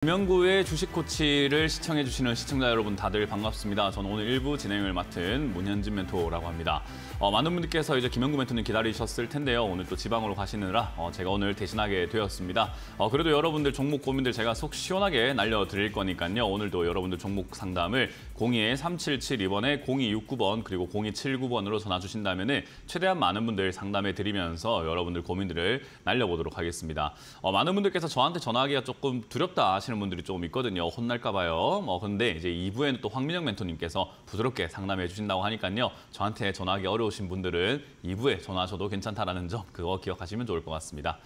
김영구의 주식 코치를 시청해주시는 시청자 여러분 다들 반갑습니다. 저는 오늘 1부 진행을 맡은 문현진 멘토라고 합니다. 많은 분들께서 이제 김영구 멘토님 기다리셨을 텐데요. 오늘 또 지방으로 가시느라 제가 오늘 대신하게 되었습니다. 그래도 여러분들 종목 고민들 제가 속 시원하게 날려드릴 거니까요. 오늘도 여러분들 종목 상담을 02-3772번에 0269번 그리고 0279번으로 전화 주신다면 최대한 많은 분들 상담해 드리면서 여러분들 고민들을 날려보도록 하겠습니다. 많은 분들께서 저한테 전화하기가 조금 두렵다 하시는 분들이 조금 있거든요. 혼날까 봐요. 근데 이제 2부에는 또 황민영 멘토님께서 부드럽게 상담해 주신다고 하니까요. 저한테 전화하기 어려우신 분들은 2부에 전화하셔도 괜찮다라는 점 그거 기억하시면 좋을 것 같습니다.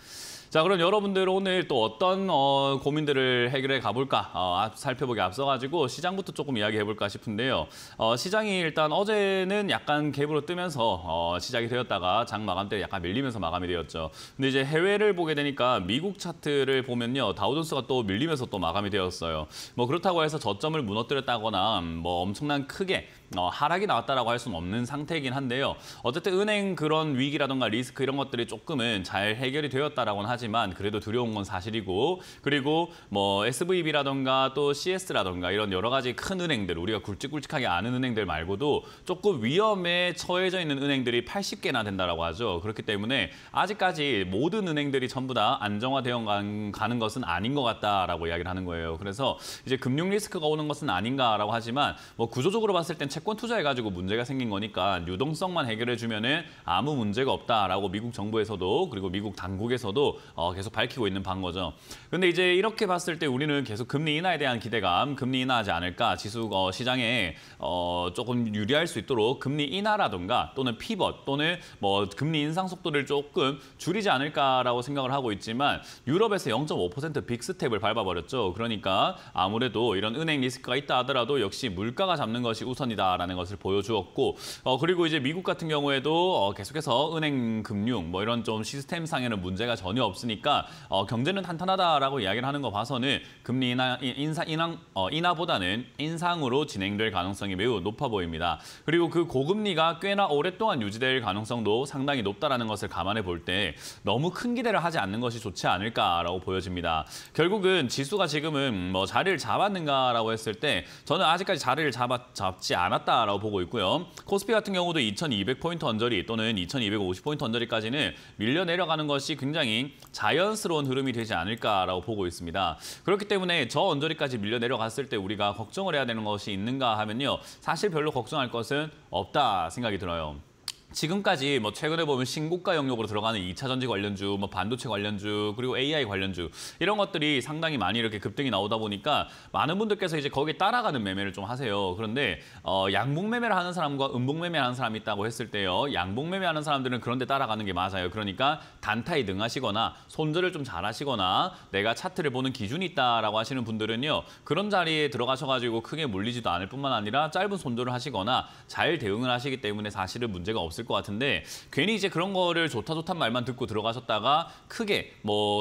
자, 그럼 여러분들 오늘 또 어떤 고민들을 해결해 가볼까 살펴보기 앞서가지고 시장부터 조금 이야기해볼까 싶은데요. 시장이 일단 어제는 약간 갭으로 뜨면서 시작이 되었다가 장 마감 때 약간 밀리면서 마감이 되었죠. 근데 이제 해외를 보게 되니까 미국 차트를 보면요. 다우존스가 또 밀리면서 또 마감이 되었어요. 그렇다고 해서 저점을 무너뜨렸다거나 엄청난 크게 하락이 나왔다라고 할 수는 없는 상태이긴 한데요. 어쨌든 은행 그런 위기라든가 리스크 이런 것들이 조금은 잘 해결이 되었다라고는 하지만 그래도 두려운 건 사실이고, 그리고 SVB라든가 또 CS라든가 이런 여러 가지 큰 은행들, 우리가 굵직굵직하게 아는 은행들 말고도 조금 위험에 처해져 있는 은행들이 80개나 된다라고 하죠. 그렇기 때문에 아직까지 모든 은행들이 전부 다 안정화되어 가는 것은 아닌 것 같다라고 이야기를 하는 거예요. 그래서 이제 금융 리스크가 오는 것은 아닌가라고 하지만 구조적으로 봤을 땐 채권 투자해가지고 문제가 생긴 거니까 유동성만 해결해주면은 아무 문제가 없다라고 미국 정부에서도 그리고 미국 당국에서도 계속 밝히고 있는 바인 거죠. 근데 이제 이렇게 봤을 때 우리는 계속 금리 인하에 대한 기대감, 금리 인하하지 않을까, 지수 시장에 조금 유리할 수 있도록 금리 인하라든가 또는 피벗 또는 금리 인상 속도를 조금 줄이지 않을까라고 생각을 하고 있지만 유럽에서 0.5% 빅스텝을 밟아버렸죠. 그러니까 아무래도 이런 은행 리스크가 있다 하더라도 역시 물가가 잡는 것이 우선이다라는 것을 보여주었고, 그리고 이제 미국 같은 경우에도 계속해서 은행 금융 이런 좀 시스템상에는 문제가 전혀 없으니까 경제는 탄탄하다라고 이야기를 하는 거 봐서는 금리 인하보다는 인상으로 진행될 가능성이 매우 높아 보입니다. 그리고 그 고금리가 꽤나 오랫동안 유지될 가능성도 상당히 높다라는 것을 감안해 볼 때 너무 큰 기대를 하지 않는 것이 좋지 않을까라고 보여집니다. 결국은 지수가 지금은 자리를 잡았는가라고 했을 때 저는 아직까지 자리를 잡지 않았다라고 보고 있고요. 코스피 같은 경우도 2200포인트 언저리 또는 2250포인트 언저리까지는 밀려 내려가는 것이 굉장히 자연스러운 흐름이 되지 않을까라고 보고 있습니다. 그렇기 때문에 저 언저리까지 밀려 내려갔을 때 우리가 걱정을 해야 되는 것이 있는가 하면요. 사실 별로 걱정할 것은 없다 생각이 들어요. 지금까지 최근에 보면 신고가 영역으로 들어가는 2차 전지 관련주, 반도체 관련주, 그리고 AI 관련주 이런 것들이 상당히 많이 이렇게 급등이 나오다 보니까 많은 분들께서 이제 거기에 따라가는 매매를 좀 하세요. 그런데 양봉 매매를 하는 사람과 음봉 매매를 하는 사람이 있다고 했을 때요. 양봉 매매하는 사람들은 그런 데 따라가는 게 맞아요. 그러니까 단타에 능하시거나 손절을 좀 잘하시거나 내가 차트를 보는 기준이 있다라고 하시는 분들은요. 그런 자리에 들어가셔가지고 크게 물리지도 않을 뿐만 아니라 짧은 손절을 하시거나 잘 대응을 하시기 때문에 사실은 문제가 없을 것 같은데 괜히 이제 그런 거를 좋다는 말만 듣고 들어가셨다가 크게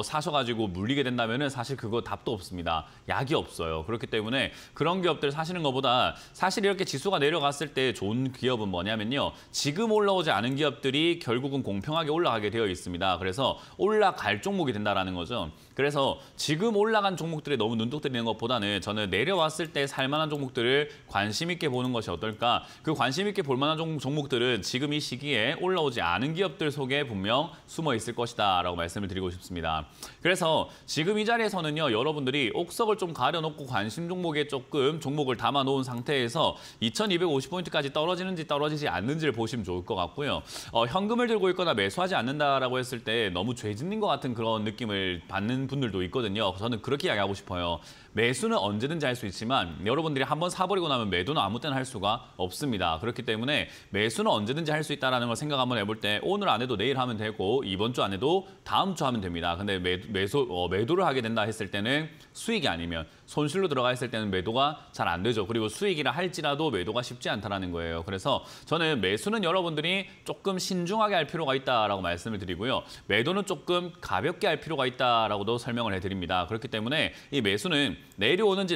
사셔가지고 물리게 된다면은 사실 그거 답도 없습니다. 약이 없어요. 그렇기 때문에 그런 기업들 사시는 것보다 사실 이렇게 지수가 내려갔을 때 좋은 기업은 뭐냐면요. 지금 올라오지 않은 기업들이 결국은 공평하게 올라가게 되어 있습니다. 그래서 올라갈 종목이 된다라는 거죠. 그래서 지금 올라간 종목들에 너무 눈독 들이는 것보다는 저는 내려왔을 때 살만한 종목들을 관심 있게 보는 것이 어떨까. 그 관심 있게 볼 만한 종목들은 지금 이 시기에 올라오지 않은 기업들 속에 분명 숨어 있을 것이다 라고 말씀을 드리고 싶습니다. 그래서 지금 이 자리에서는요. 여러분들이 옥석을 좀 가려놓고 관심 종목에 조금 종목을 담아놓은 상태에서 2250포인트까지 떨어지는지 떨어지지 않는지를 보시면 좋을 것 같고요. 현금을 들고 있거나 매수하지 않는다라고 했을 때 너무 죄짓는 것 같은 그런 느낌을 받는 분들도 있거든요. 저는 그렇게 이야기하고 싶어요. 매수는 언제든지 할 수 있지만 여러분들이 한번 사버리고 나면 매도는 아무 때나 할 수가 없습니다. 그렇기 때문에 매수는 언제든지 할 수 있다는 걸 생각 한번 해볼 때 오늘 안 해도 내일 하면 되고 이번 주 안 해도 다음 주 하면 됩니다. 근데 매도를 하게 된다 했을 때는 수익이 아니면 손실로 들어가 있을 때는 매도가 잘 안 되죠. 그리고 수익이라 할지라도 매도가 쉽지 않다는 거예요. 그래서 저는 매수는 여러분들이 조금 신중하게 할 필요가 있다라고 말씀을 드리고요. 매도는 조금 가볍게 할 필요가 있다라고도 설명을 해드립니다. 그렇기 때문에 이 매수는 내려오는지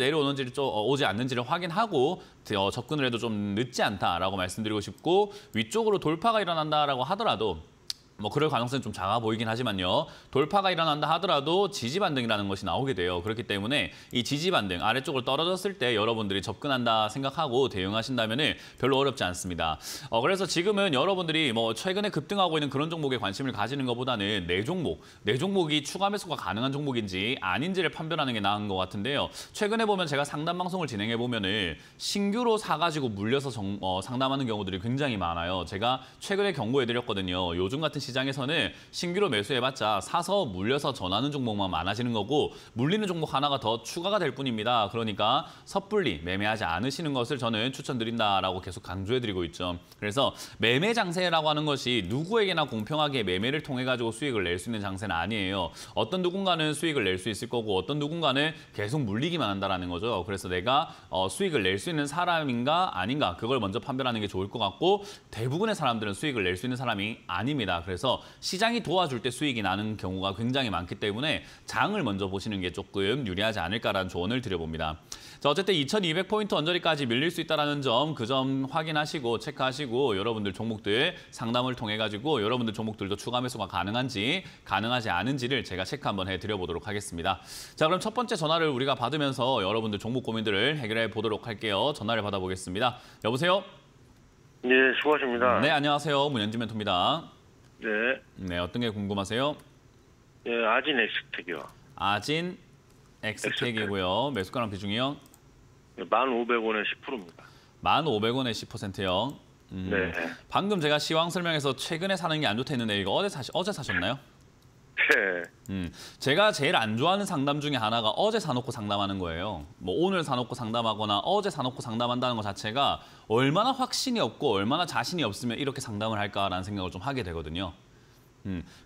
오지 않는지를 확인하고 접근을 해도 좀 늦지 않다라고 말씀드리고 싶고, 위쪽으로 돌파가 일어난다라고 하더라도 뭐 그럴 가능성이 좀 작아 보이긴 하지만요. 돌파가 일어난다 하더라도 지지 반등이라는 것이 나오게 돼요. 그렇기 때문에 이 지지 반등 아래쪽으로 떨어졌을 때 여러분들이 접근한다 생각하고 대응하신다면 별로 어렵지 않습니다. 그래서 지금은 여러분들이 뭐 최근에 급등하고 있는 그런 종목에 관심을 가지는 것보다는 내 종목이 추가 매수가 가능한 종목인지 아닌지를 판별하는 게 나은 것 같은데요. 최근에 보면 제가 상담 방송을 진행해 보면은 신규로 사가지고 물려서 상담하는 경우들이 굉장히 많아요. 제가 최근에 경고해드렸거든요. 요즘 같은 시장에서는 신규로 매수해봤자 사서 물려서 전하는 종목만 많아지는 거고 물리는 종목 하나가 더 추가가 될 뿐입니다. 그러니까 섣불리 매매하지 않으시는 것을 저는 추천드린다라고 계속 강조해드리고 있죠. 그래서 매매 장세라고 하는 것이 누구에게나 공평하게 매매를 통해 가지고 수익을 낼 수 있는 장세는 아니에요. 어떤 누군가는 수익을 낼 수 있을 거고 어떤 누군가는 계속 물리기만 한다라는 거죠. 그래서 내가 수익을 낼 수 있는 사람인가 아닌가 그걸 먼저 판별하는 게 좋을 것 같고 대부분의 사람들은 수익을 낼 수 있는 사람이 아닙니다. 그래서 시장이 도와줄 때 수익이 나는 경우가 굉장히 많기 때문에 장을 먼저 보시는 게 조금 유리하지 않을까라는 조언을 드려봅니다. 자, 어쨌든 2200포인트 언저리까지 밀릴 수 있다는 점, 그 점 확인하시고 체크하시고 여러분들 종목들 상담을 통해 가지고 여러분들 종목들도 추가 매수가 가능한지 가능하지 않은지를 제가 체크 한번 해드려보도록 하겠습니다. 자, 그럼 첫 번째 전화를 우리가 받으면서 여러분들 종목 고민들을 해결해 보도록 할게요. 전화를 받아보겠습니다. 여보세요? 네, 수고하십니다. 네, 안녕하세요. 문현진 멘토입니다. 네. 네, 어떤 게 궁금하세요? 네, 아진 엑스텍이요. 아진 엑스텍이고요. 매수가랑 비중이요? 1,500원에 10%입니다. 1,500원에 10%요. 네. 방금 제가 시황 설명에서 최근에 사는 게 안 좋다 했는데 이거 어제 사셨나요? 네. 제가 제일 안 좋아하는 상담 중에 하나가 어제 사놓고 상담하는 거예요. 뭐 오늘 사놓고 상담하거나 어제 사놓고 상담한다는 것 자체가 얼마나 확신이 없고 얼마나 자신이 없으면 이렇게 상담을 할까라는 생각을 좀 하게 되거든요.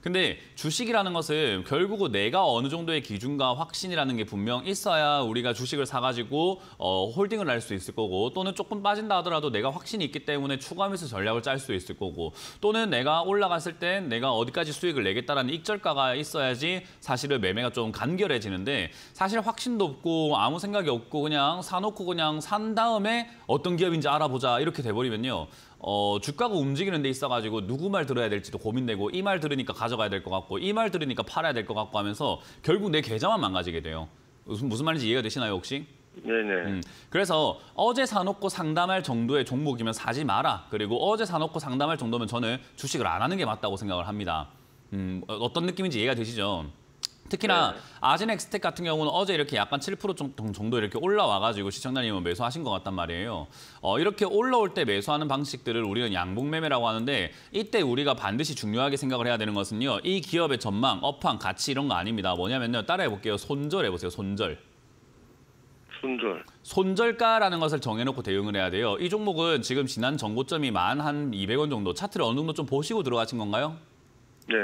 근데 주식이라는 것은 결국은 내가 어느 정도의 기준과 확신이라는 게 분명 있어야 우리가 주식을 사가지고 홀딩을 할 수 있을 거고 또는 조금 빠진다 하더라도 내가 확신이 있기 때문에 추가 매수 전략을 짤 수 있을 거고 또는 내가 올라갔을 땐 내가 어디까지 수익을 내겠다라는 익절가가 있어야지 사실은 매매가 좀 간결해지는데 사실 확신도 없고 아무 생각이 없고 그냥 사놓고 그냥 산 다음에 어떤 기업인지 알아보자 이렇게 돼버리면요. 주가가 움직이는 데 있어가지고 누구 말 들어야 될지도 고민되고 이 말 들으니까 가져가야 될 것 같고 이 말 들으니까 팔아야 될 것 같고 하면서 결국 내 계좌만 망가지게 돼요. 무슨 말인지 이해가 되시나요 혹시? 네네. 그래서 어제 사놓고 상담할 정도의 종목이면 사지 마라. 그리고 어제 사놓고 상담할 정도면 저는 주식을 안 하는 게 맞다고 생각을 합니다. 어떤 느낌인지 이해가 되시죠? 특히나 아진엑스텍 같은 경우는 어제 이렇게 약간 7% 정도 이렇게 올라와가지고 시청자님은 매수하신 것 같단 말이에요. 이렇게 올라올 때 매수하는 방식들을 우리는 양봉 매매라고 하는데 이때 우리가 반드시 중요하게 생각을 해야 되는 것은요. 이 기업의 전망, 업황, 가치 이런 거 아닙니다. 뭐냐면요. 따라해볼게요. 손절 해보세요. 손절. 손절가라는 것을 정해놓고 대응을 해야 돼요. 이 종목은 지금 지난 전고점이 만 한 200원 정도, 차트를 어느 정도 좀 보시고 들어가신 건가요? 네.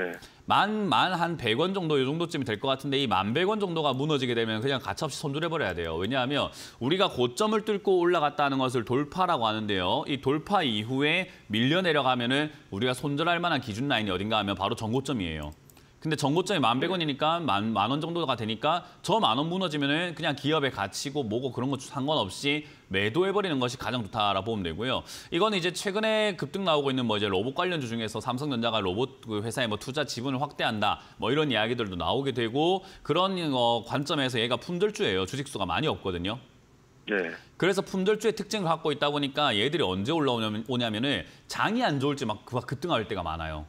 만 한 100원 정도 이 정도쯤이 될 것 같은데 이 11,100원 정도가 무너지게 되면 그냥 가차없이 손절해버려야 돼요. 왜냐하면 우리가 고점을 뚫고 올라갔다는 것을 돌파라고 하는데요. 이 돌파 이후에 밀려 내려가면은 우리가 손절할 만한 기준 라인이 어딘가 하면 바로 전고점이에요. 근데 전고점이 11,100원이니까 만 원 정도가 되니까 저 10,000원 무너지면은 그냥 기업의 가치고 뭐고 그런 거 상관없이 매도해버리는 것이 가장 좋다라고 보면 되고요. 이거는 이제 최근에 급등 나오고 있는 뭐 이제 로봇 관련주 중에서 삼성전자가 로봇 회사에 뭐 투자 지분을 확대한다 뭐 이런 이야기들도 나오게 되고 그런 관점에서 얘가 품절주예요. 주식수가 많이 없거든요. 네. 그래서 품절주의 특징을 갖고 있다 보니까 얘들이 언제 올라오냐면은 장이 안 좋을 때 막 급등할 때가 많아요.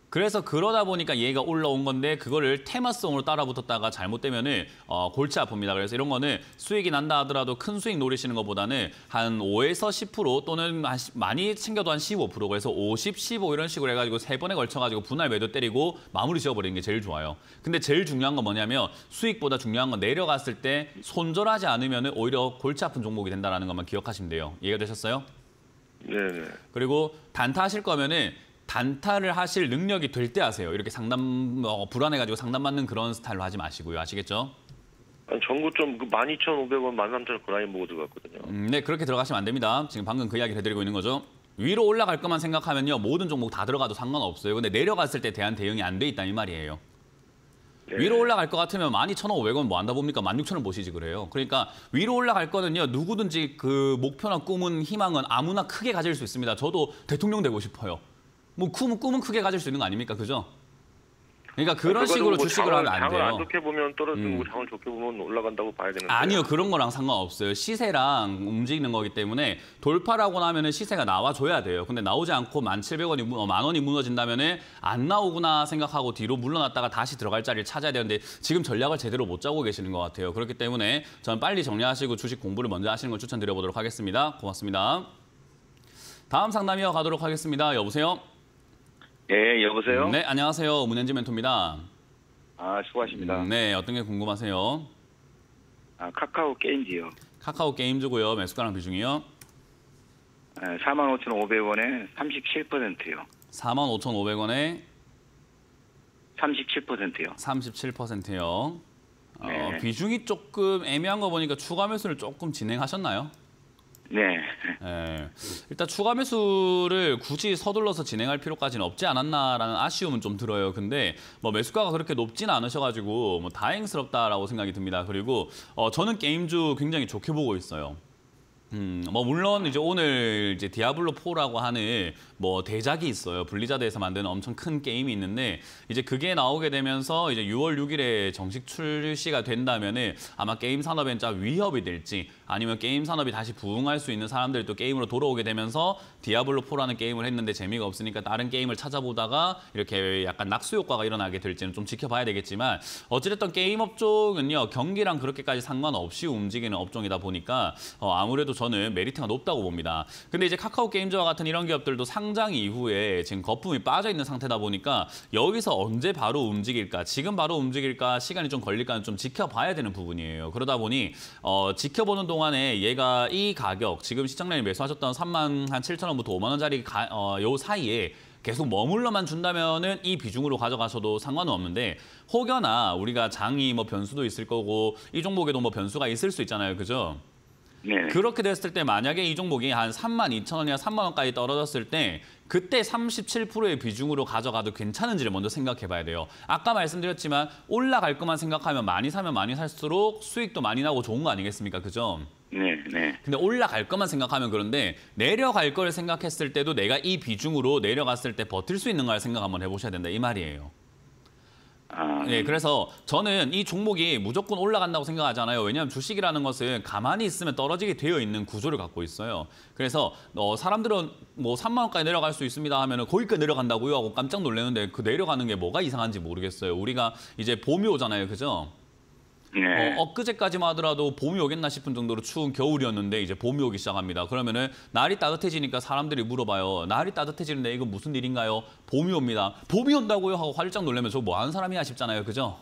그래서 그러다 보니까 얘가 올라온 건데 그거를 테마성으로 따라붙었다가 잘못되면은 골치 아픕니다. 그래서 이런 거는 수익이 난다 하더라도 큰 수익 노리시는 것보다는 한 5에서 10% 또는 많이 챙겨도 한 15% 그래서 50, 15 이런 식으로 해가지고 3번에 걸쳐가지고 분할 매도 때리고 마무리 지어버리는 게 제일 좋아요. 근데 제일 중요한 건 뭐냐면 수익보다 중요한 건 내려갔을 때 손절하지 않으면은 오히려 골치 아픈 종목이 된다는 것만 기억하시면 돼요. 이해가 되셨어요? 네네. 그리고 단타 하실 거면은 단타를 하실 능력이 될 때 하세요. 이렇게 상담 불안해가지고 상담 받는 그런 스타일로 하지 마시고요. 아시겠죠? 아니, 전고점 12,500원, 13,000원 그 라인 보고 들어갔거든요. 네, 그렇게 들어가시면 안 됩니다. 지금 방금 그 이야기를 해드리고 있는 거죠. 위로 올라갈 것만 생각하면요. 모든 종목 다 들어가도 상관없어요. 근데 내려갔을 때 대한 대응이 안 돼 있다 이 말이에요. 네. 위로 올라갈 것 같으면 12,500원 뭐 한다 봅니까? 16,000원 보시지 그래요. 그러니까 위로 올라갈 거는요. 누구든지 그 목표나 꿈은 희망은 아무나 크게 가질 수 있습니다. 저도 대통령 되고 싶어요. 뭐 꿈은 크게 가질 수 있는 거 아닙니까? 그죠? 그러니까 그런 그거는 식으로 뭐 주식을 하면 안 장을 안 돼요. 좋게 보면 떨어지고 장을 좋게 보면 올라간다고 봐야 되는데. 아니요, 그런 거랑 상관없어요. 시세랑 움직이는 거기 때문에 돌파라고 나면은 시세가 나와줘야 돼요. 근데 나오지 않고 1,700원이, 만 원이 무너진다면은 안 나오구나 생각하고 뒤로 물러났다가 다시 들어갈 자리를 찾아야 되는데 지금 전략을 제대로 못 짜고 계시는 것 같아요. 그렇기 때문에 저는 빨리 정리하시고 주식 공부를 먼저 하시는 걸 추천드려보도록 하겠습니다. 고맙습니다. 다음 상담 이어가도록 하겠습니다. 여보세요? 예, 여보세요? 네, 안녕하세요. 문현지 멘토입니다. 아, 수고하십니다. 네, 어떤 게 궁금하세요? 아, 카카오 게임즈요. 카카오 게임즈고요. 매수가랑 비중이요? 45,500원에 37%요. 45,500원에 37%요. 37%요. 네. 비중이 조금 애매한 거 보니까 추가 매수를 조금 진행하셨나요? 네. 예. 일단 추가 매수를 굳이 서둘러서 진행할 필요까지는 없지 않았나라는 아쉬움은 좀 들어요. 근데 뭐 매수가가 그렇게 높지는 않으셔가지고 뭐 다행스럽다라고 생각이 듭니다. 그리고 저는 게임주 굉장히 좋게 보고 있어요. 뭐 물론 이제 오늘 이제 디아블로 4라고 하는 뭐 대작이 있어요. 블리자드에서 만드는 엄청 큰 게임이 있는데 이제 그게 나오게 되면서 이제 6월 6일에 정식 출시가 된다면은 아마 게임 산업에 진짜 위협이 될지 아니면 게임 산업이 다시 부흥할 수 있는 사람들이 또 게임으로 돌아오게 되면서 디아블로 4라는 게임을 했는데 재미가 없으니까 다른 게임을 찾아보다가 이렇게 약간 낙수 효과가 일어나게 될지는 좀 지켜봐야 되겠지만 어찌됐든 게임업 쪽은요 경기랑 그렇게까지 상관없이 움직이는 업종이다 보니까 아무래도 저는 메리트가 높다고 봅니다. 근데 이제 카카오 게임즈와 같은 이런 기업들도 상장 이후에 지금 거품이 빠져 있는 상태다 보니까 여기서 언제 바로 움직일까, 지금 바로 움직일까, 시간이 좀 걸릴까는 좀 지켜봐야 되는 부분이에요. 그러다 보니 지켜보는 동안에 얘가 이 가격, 지금 시청량이 매수하셨던 37,000원부터 5만 원짜리 요 사이에 계속 머물러만 준다면은 이 비중으로 가져가셔도 상관은 없는데 혹여나 우리가 장이 뭐 변수도 있을 거고 이 종목에도 뭐 변수가 있을 수 있잖아요. 그죠? 네. 그렇게 됐을 때 만약에 이 종목이 한 32,000원이나 3만 원까지 떨어졌을 때 그때 37%의 비중으로 가져가도 괜찮은지를 먼저 생각해 봐야 돼요. 아까 말씀드렸지만 올라갈 것만 생각하면 많이 사면 많이 살수록 수익도 많이 나고 좋은 거 아니겠습니까? 그죠? 네, 네. 근데 올라갈 것만 생각하면 그런데 내려갈 걸 생각했을 때도 내가 이 비중으로 내려갔을 때 버틸 수 있는가를 생각 한번 해보셔야 된다 이 말이에요. 아, 네, 그래서 저는 이 종목이 무조건 올라간다고 생각하잖아요. 왜냐하면 주식이라는 것은 가만히 있으면 떨어지게 되어 있는 구조를 갖고 있어요. 그래서 사람들은 뭐 3만 원까지 내려갈 수 있습니다 하면은 거기까지 내려간다고요 하고 깜짝 놀라는데 그 내려가는 게 뭐가 이상한지 모르겠어요. 우리가 이제 봄이 오잖아요, 그죠? 네. 엊그제까지만 하더라도 봄이 오겠나 싶은 정도로 추운 겨울이었는데 이제 봄이 오기 시작합니다. 그러면은 날이 따뜻해지니까 사람들이 물어봐요. 날이 따뜻해지는데 이거 무슨 일인가요? 봄이 옵니다. 봄이 온다고요? 하고 활짝 놀라면 저 뭐 하는 사람이야 싶잖아요. 그죠?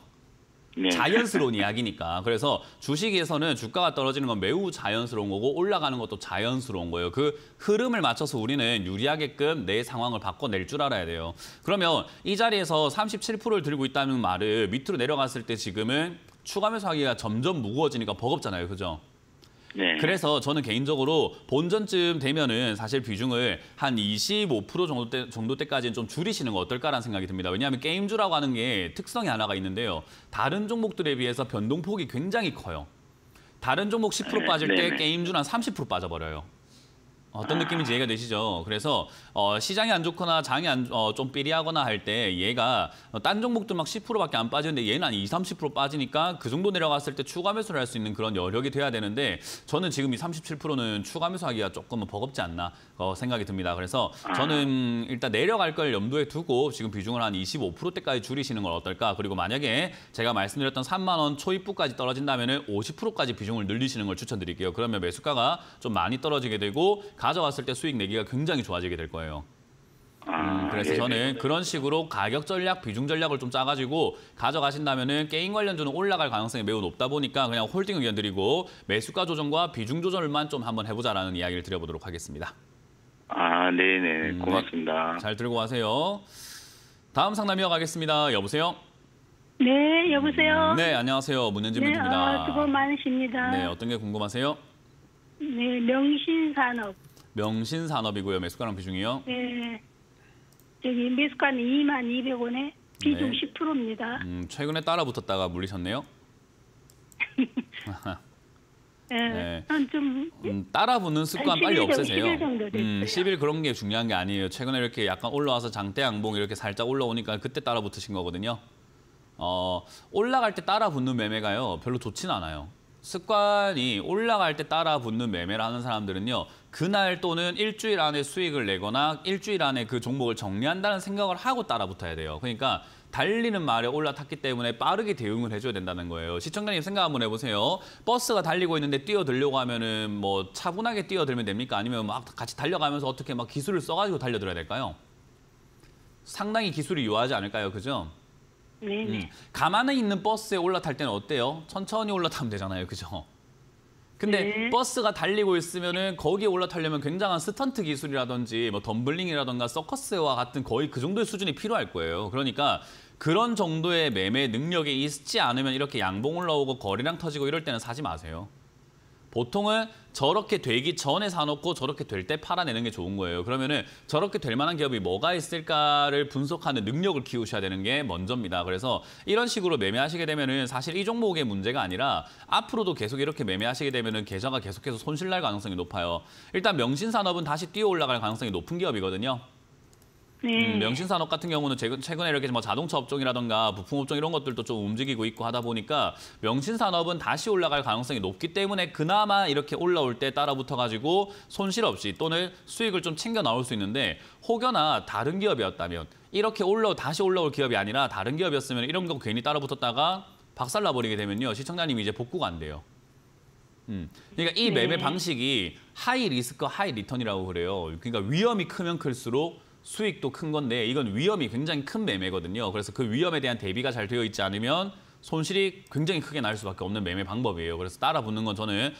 네. 자연스러운 이야기니까. 그래서 주식에서는 주가가 떨어지는 건 매우 자연스러운 거고 올라가는 것도 자연스러운 거예요. 그 흐름을 맞춰서 우리는 유리하게끔 내 상황을 바꿔낼 줄 알아야 돼요. 그러면 이 자리에서 37%를 들고 있다는 말을 밑으로 내려갔을 때 지금은 추가 매수하기가 점점 무거워지니까 버겁잖아요. 그죠? 네. 그래서 저는 개인적으로 본전쯤 되면은 사실 비중을 한 25% 정도 때까지는 좀 줄이시는 거 어떨까라는 생각이 듭니다. 왜냐하면 게임주라고 하는 게 특성이 하나가 있는데요. 다른 종목들에 비해서 변동폭이 굉장히 커요. 다른 종목 10% 빠질 때 네네. 게임주는 한 30% 빠져버려요. 어떤 느낌인지 이해가 되시죠? 그래서 시장이 안 좋거나 장이 좀 삐리하거나 할 때 얘가 딴 종목들 막 10%밖에 안 빠지는데 얘는 한 20, 30% 빠지니까 그 정도 내려갔을 때 추가 매수를 할 수 있는 그런 여력이 돼야 되는데 저는 지금 이 37%는 추가 매수하기가 조금 버겁지 않나 생각이 듭니다. 그래서 저는 일단 내려갈 걸 염두에 두고 지금 비중을 한 25%대까지 줄이시는 건 어떨까? 그리고 만약에 제가 말씀드렸던 3만 원 초입부까지 떨어진다면 50%까지 비중을 늘리시는 걸 추천드릴게요. 그러면 매수가가 좀 많이 떨어지게 되고 가져왔을 때 수익 내기가 굉장히 좋아지게 될 거예요. 그래서 예, 저는 네. 그런 식으로 가격 전략, 비중 전략을 좀 짜가지고 가져가신다면은 게임 관련주는 올라갈 가능성이 매우 높다 보니까 그냥 홀딩 의견 드리고 매수가 조정과 비중 조절만 좀 한번 해보자라는 이야기를 드려보도록 하겠습니다. 아, 네네. 고맙습니다. 네, 잘 들고 가세요. 다음 상담 이어가겠습니다. 여보세요? 네, 여보세요. 네, 안녕하세요. 문현진 네, 멘토입니다. 수고 많으십니다. 네, 어떤 게 궁금하세요? 네, 명신산업. 명신산업이고요. 매수가랑 비중이요? 네, 저기 매수가는 22,200원에 비중 네. 10%입니다. 최근에 따라 붙었다가 물리셨네요. 예. 네. 한좀 따라 붙는 습관 한 빨리 10일 없애세요. 10일 정도 됐어요. 10일 그런 게 중요한 게 아니에요. 최근에 이렇게 약간 올라와서 장대 양봉 이렇게 살짝 올라오니까 그때 따라 붙으신 거거든요. 올라갈 때 따라 붙는 매매가요. 별로 좋진 않아요. 습관이 올라갈 때 따라 붙는 매매를 하는 사람들은요. 그날 또는 일주일 안에 수익을 내거나 일주일 안에 그 종목을 정리한다는 생각을 하고 따라 붙어야 돼요. 그러니까 달리는 말에 올라탔기 때문에 빠르게 대응을 해줘야 된다는 거예요. 시청자님 생각 한번 해보세요. 버스가 달리고 있는데 뛰어들려고 하면은 뭐 차분하게 뛰어들면 됩니까? 아니면 막 같이 달려가면서 어떻게 막 기술을 써가지고 달려들어야 될까요? 상당히 기술이 요하지 않을까요? 그죠? 네네. 가만히 있는 버스에 올라탈 때는 어때요? 천천히 올라타면 되잖아요. 그죠? 근데 네. 버스가 달리고 있으면은 거기에 올라타려면 굉장한 스턴트 기술이라든지 뭐 덤블링이라든가 서커스와 같은 거의 그 정도의 수준이 필요할 거예요. 그러니까 그런 정도의 매매 능력이 있지 않으면 이렇게 양봉 올라오고 거래량 터지고 이럴 때는 사지 마세요. 보통은 저렇게 되기 전에 사놓고 저렇게 될 때 팔아내는 게 좋은 거예요. 그러면은 저렇게 될 만한 기업이 뭐가 있을까를 분석하는 능력을 키우셔야 되는 게 먼저입니다. 그래서 이런 식으로 매매하시게 되면은 사실 이 종목의 문제가 아니라 앞으로도 계속 이렇게 매매하시게 되면은 계좌가 계속해서 손실날 가능성이 높아요. 일단 명신산업은 다시 뛰어 올라갈 가능성이 높은 기업이거든요. 네. 명신산업 같은 경우는 최근에 이렇게 뭐 자동차 업종이라든가 부품 업종 이런 것들도 좀 움직이고 있고 하다 보니까 명신산업은 다시 올라갈 가능성이 높기 때문에 그나마 이렇게 올라올 때 따라 붙어가지고 손실 없이 또는 수익을 좀 챙겨 나올 수 있는데 혹여나 다른 기업이었다면 이렇게 다시 올라올 기업이 아니라 다른 기업이었으면 이런 거 괜히 따라 붙었다가 박살나버리게 되면요. 시청자님이 이제 복구가 안 돼요. 그러니까 이 매매 방식이 하이 리스크 하이 리턴이라고 그래요. 그러니까 위험이 크면 클수록 수익도 큰 건데 이건 위험이 굉장히 큰 매매거든요. 그래서 그 위험에 대한 대비가 잘 되어 있지 않으면 손실이 굉장히 크게 날 수밖에 없는 매매 방법이에요. 그래서 따라 붙는 건 저는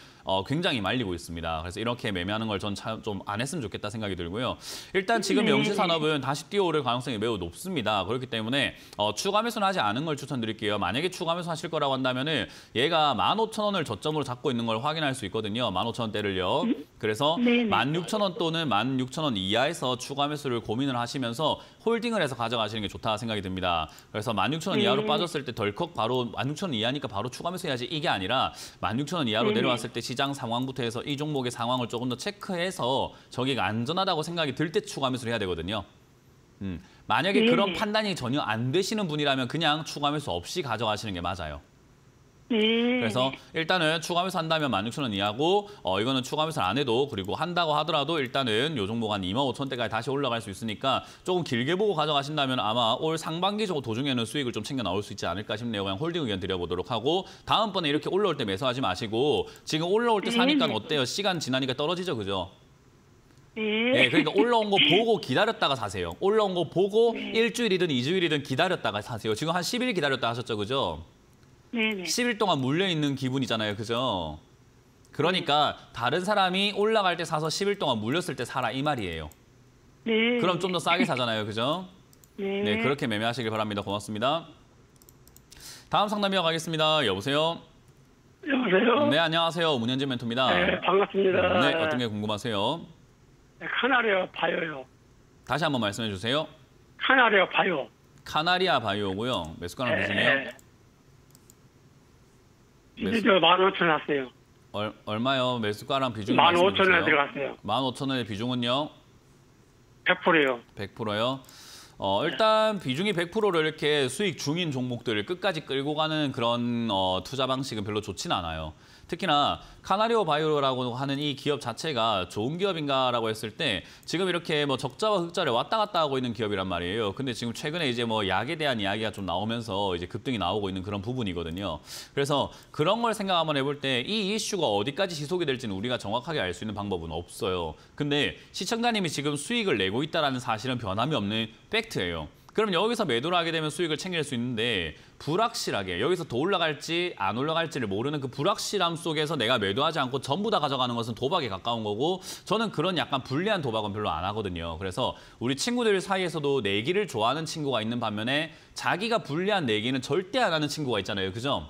굉장히 말리고 있습니다. 그래서 이렇게 매매하는 걸 전 좀 안 했으면 좋겠다 생각이 들고요. 일단 지금 명신산업은 다시 뛰어오를 가능성이 매우 높습니다. 그렇기 때문에 추가 매수는 하지 않은 걸 추천드릴게요. 만약에 추가 매수 하실 거라고 한다면은 얘가 15,000원을 저점으로 잡고 있는 걸 확인할 수 있거든요. 15,000원대를요. 그래서 16,000원 또는 16,000원 이하에서 추가 매수를 고민을 하시면서 홀딩을 해서 가져가시는 게 좋다 생각이 듭니다. 그래서 16,000원 이하로 빠졌을 때 덜컥 바로 16,000원 이하니까 바로 추가 매수해야지 이게 아니라 16,000원 이하로 내려왔을 때 시장 상황부터 해서 이 종목의 상황을 조금 더 체크해서 저기가 안전하다고 생각이 들 때 추가 매수를 해야 되거든요. 만약에 그런 판단이 전혀 안 되시는 분이라면 그냥 추가 매수 없이 가져가시는 게 맞아요. 네. 그래서 일단은 추가 매수 한다면 16,000원 이하고 이거는 추가 매수를 안 해도 그리고 한다고 하더라도 일단은 요 종목 한 25,000원대까지 다시 올라갈 수 있으니까 조금 길게 보고 가져가신다면 아마 올 상반기 도중에는 수익을 좀 챙겨 나올 수 있지 않을까 싶네요. 그냥 홀딩 의견 드려보도록 하고 다음번에 이렇게 올라올 때 매수하지 마시고 지금 올라올 때 사니까 어때요? 시간 지나니까 떨어지죠, 그죠? 네, 그러니까 올라온 거 보고 기다렸다가 사세요. 올라온 거 보고 일주일이든 2주일이든 기다렸다가 사세요. 지금 한 10일 기다렸다 하셨죠, 그죠? 네네. 10일 동안 물려있는 기분이잖아요. 그죠? 그러니까 다른 사람이 올라갈 때 사서 10일 동안 물렸을 때 사라 이 말이에요. 네. 그럼 좀 더 싸게 사잖아요. 그죠? 네. 네, 그렇게 매매하시길 바랍니다. 고맙습니다. 다음 상담 이어가겠습니다. 여보세요? 여보세요? 네, 안녕하세요. 문현진 멘토입니다. 네, 반갑습니다. 네, 어떤 게 궁금하세요? 네, 카나리아 바이오요. 다시 한번 말씀해 주세요. 카나리아 바이오. 카나리아 바이오고요. 매수가랑 비중이요? 이제 저 15,000원 왔어요. 얼마요? 매수가랑 비중이 15,000원에 들어갔어요. 15,000원의 비중은요? 100%요. 100%요? 일단 비중이 100%를 이렇게 수익 중인 종목들을 끝까지 끌고 가는 그런 투자 방식은 별로 좋진 않아요. 특히나 카나리오 바이오라고 하는 이 기업 자체가 좋은 기업인가라고 했을 때 지금 이렇게 뭐 적자와 흑자를 왔다 갔다 하고 있는 기업이란 말이에요. 근데 지금 최근에 이제 뭐 약에 대한 이야기가 좀 나오면서 이제 급등이 나오고 있는 그런 부분이거든요. 그래서 그런 걸 생각 한번 해볼 때 이 이슈가 어디까지 지속이 될지는 우리가 정확하게 알 수 있는 방법은 없어요. 근데 시청자님이 지금 수익을 내고 있다는 사실은 변함이 없는 팩트예요. 그럼 여기서 매도를 하게 되면 수익을 챙길 수 있는데 불확실하게 여기서 더 올라갈지 안 올라갈지를 모르는 그 불확실함 속에서 내가 매도하지 않고 전부 다 가져가는 것은 도박에 가까운 거고 저는 그런 약간 불리한 도박은 별로 안 하거든요. 그래서 우리 친구들 사이에서도 내기를 좋아하는 친구가 있는 반면에 자기가 불리한 내기는 절대 안 하는 친구가 있잖아요. 그죠?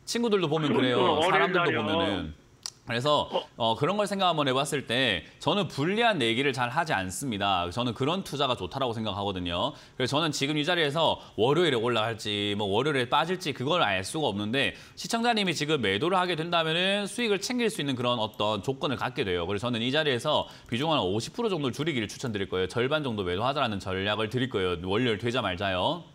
친구들도 보면 그래요. 사람들도 보면은 그래서 그런 걸 생각 한번 해봤을 때 저는 불리한 내기를 잘 하지 않습니다. 저는 그런 투자가 좋다라고 생각하거든요. 그래서 저는 지금 이 자리에서 월요일에 올라갈지 뭐 월요일에 빠질지 그걸 알 수가 없는데 시청자님이 지금 매도를 하게 된다면은 수익을 챙길 수 있는 그런 어떤 조건을 갖게 돼요. 그래서 저는 이 자리에서 비중 한 50% 정도를 줄이기를 추천드릴 거예요. 절반 정도 매도하자라는 전략을 드릴 거예요. 월요일 되자 말자요.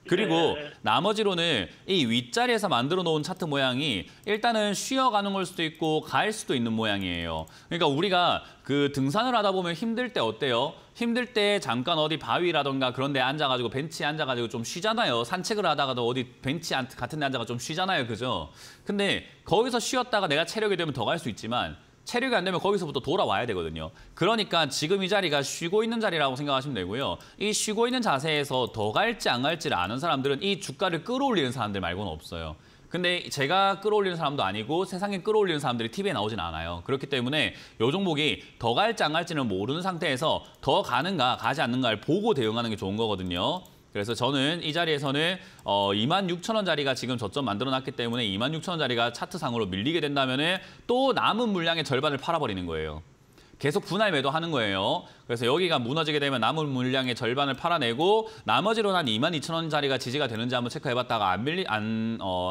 그리고 나머지로는 이 윗자리에서 만들어 놓은 차트 모양이 일단은 쉬어가는 걸 수도 있고 갈 수도 있는 모양이에요. 그러니까 우리가 그 등산을 하다 보면 힘들 때 어때요? 힘들 때 잠깐 어디 바위라던가 그런 데 앉아가지고 벤치에 앉아가지고 좀 쉬잖아요. 산책을 하다가도 어디 벤치 같은 데 앉아가 좀 쉬잖아요. 그죠? 근데 거기서 쉬었다가 내가 체력이 되면 더 갈 수 있지만 체력이 안 되면 거기서부터 돌아와야 되거든요. 그러니까 지금 이 자리가 쉬고 있는 자리라고 생각하시면 되고요. 이 쉬고 있는 자세에서 더 갈지 안 갈지를 아는 사람들은 이 주가를 끌어올리는 사람들 말고는 없어요. 근데 제가 끌어올리는 사람도 아니고 세상에 끌어올리는 사람들이 TV에 나오진 않아요. 그렇기 때문에 이 종목이 더 갈지 안 갈지는 모르는 상태에서 더 가는가 가지 않는가를 보고 대응하는 게 좋은 거거든요. 그래서 저는 이 자리에서는 26,000원짜리가 지금 저점 만들어놨기 때문에 26,000원짜리가 차트상으로 밀리게 된다면 또 남은 물량의 절반을 팔아버리는 거예요. 계속 분할 매도하는 거예요. 그래서 여기가 무너지게 되면 남은 물량의 절반을 팔아내고 나머지로 한 22,000원짜리가 지지가 되는지 한번 체크해봤다가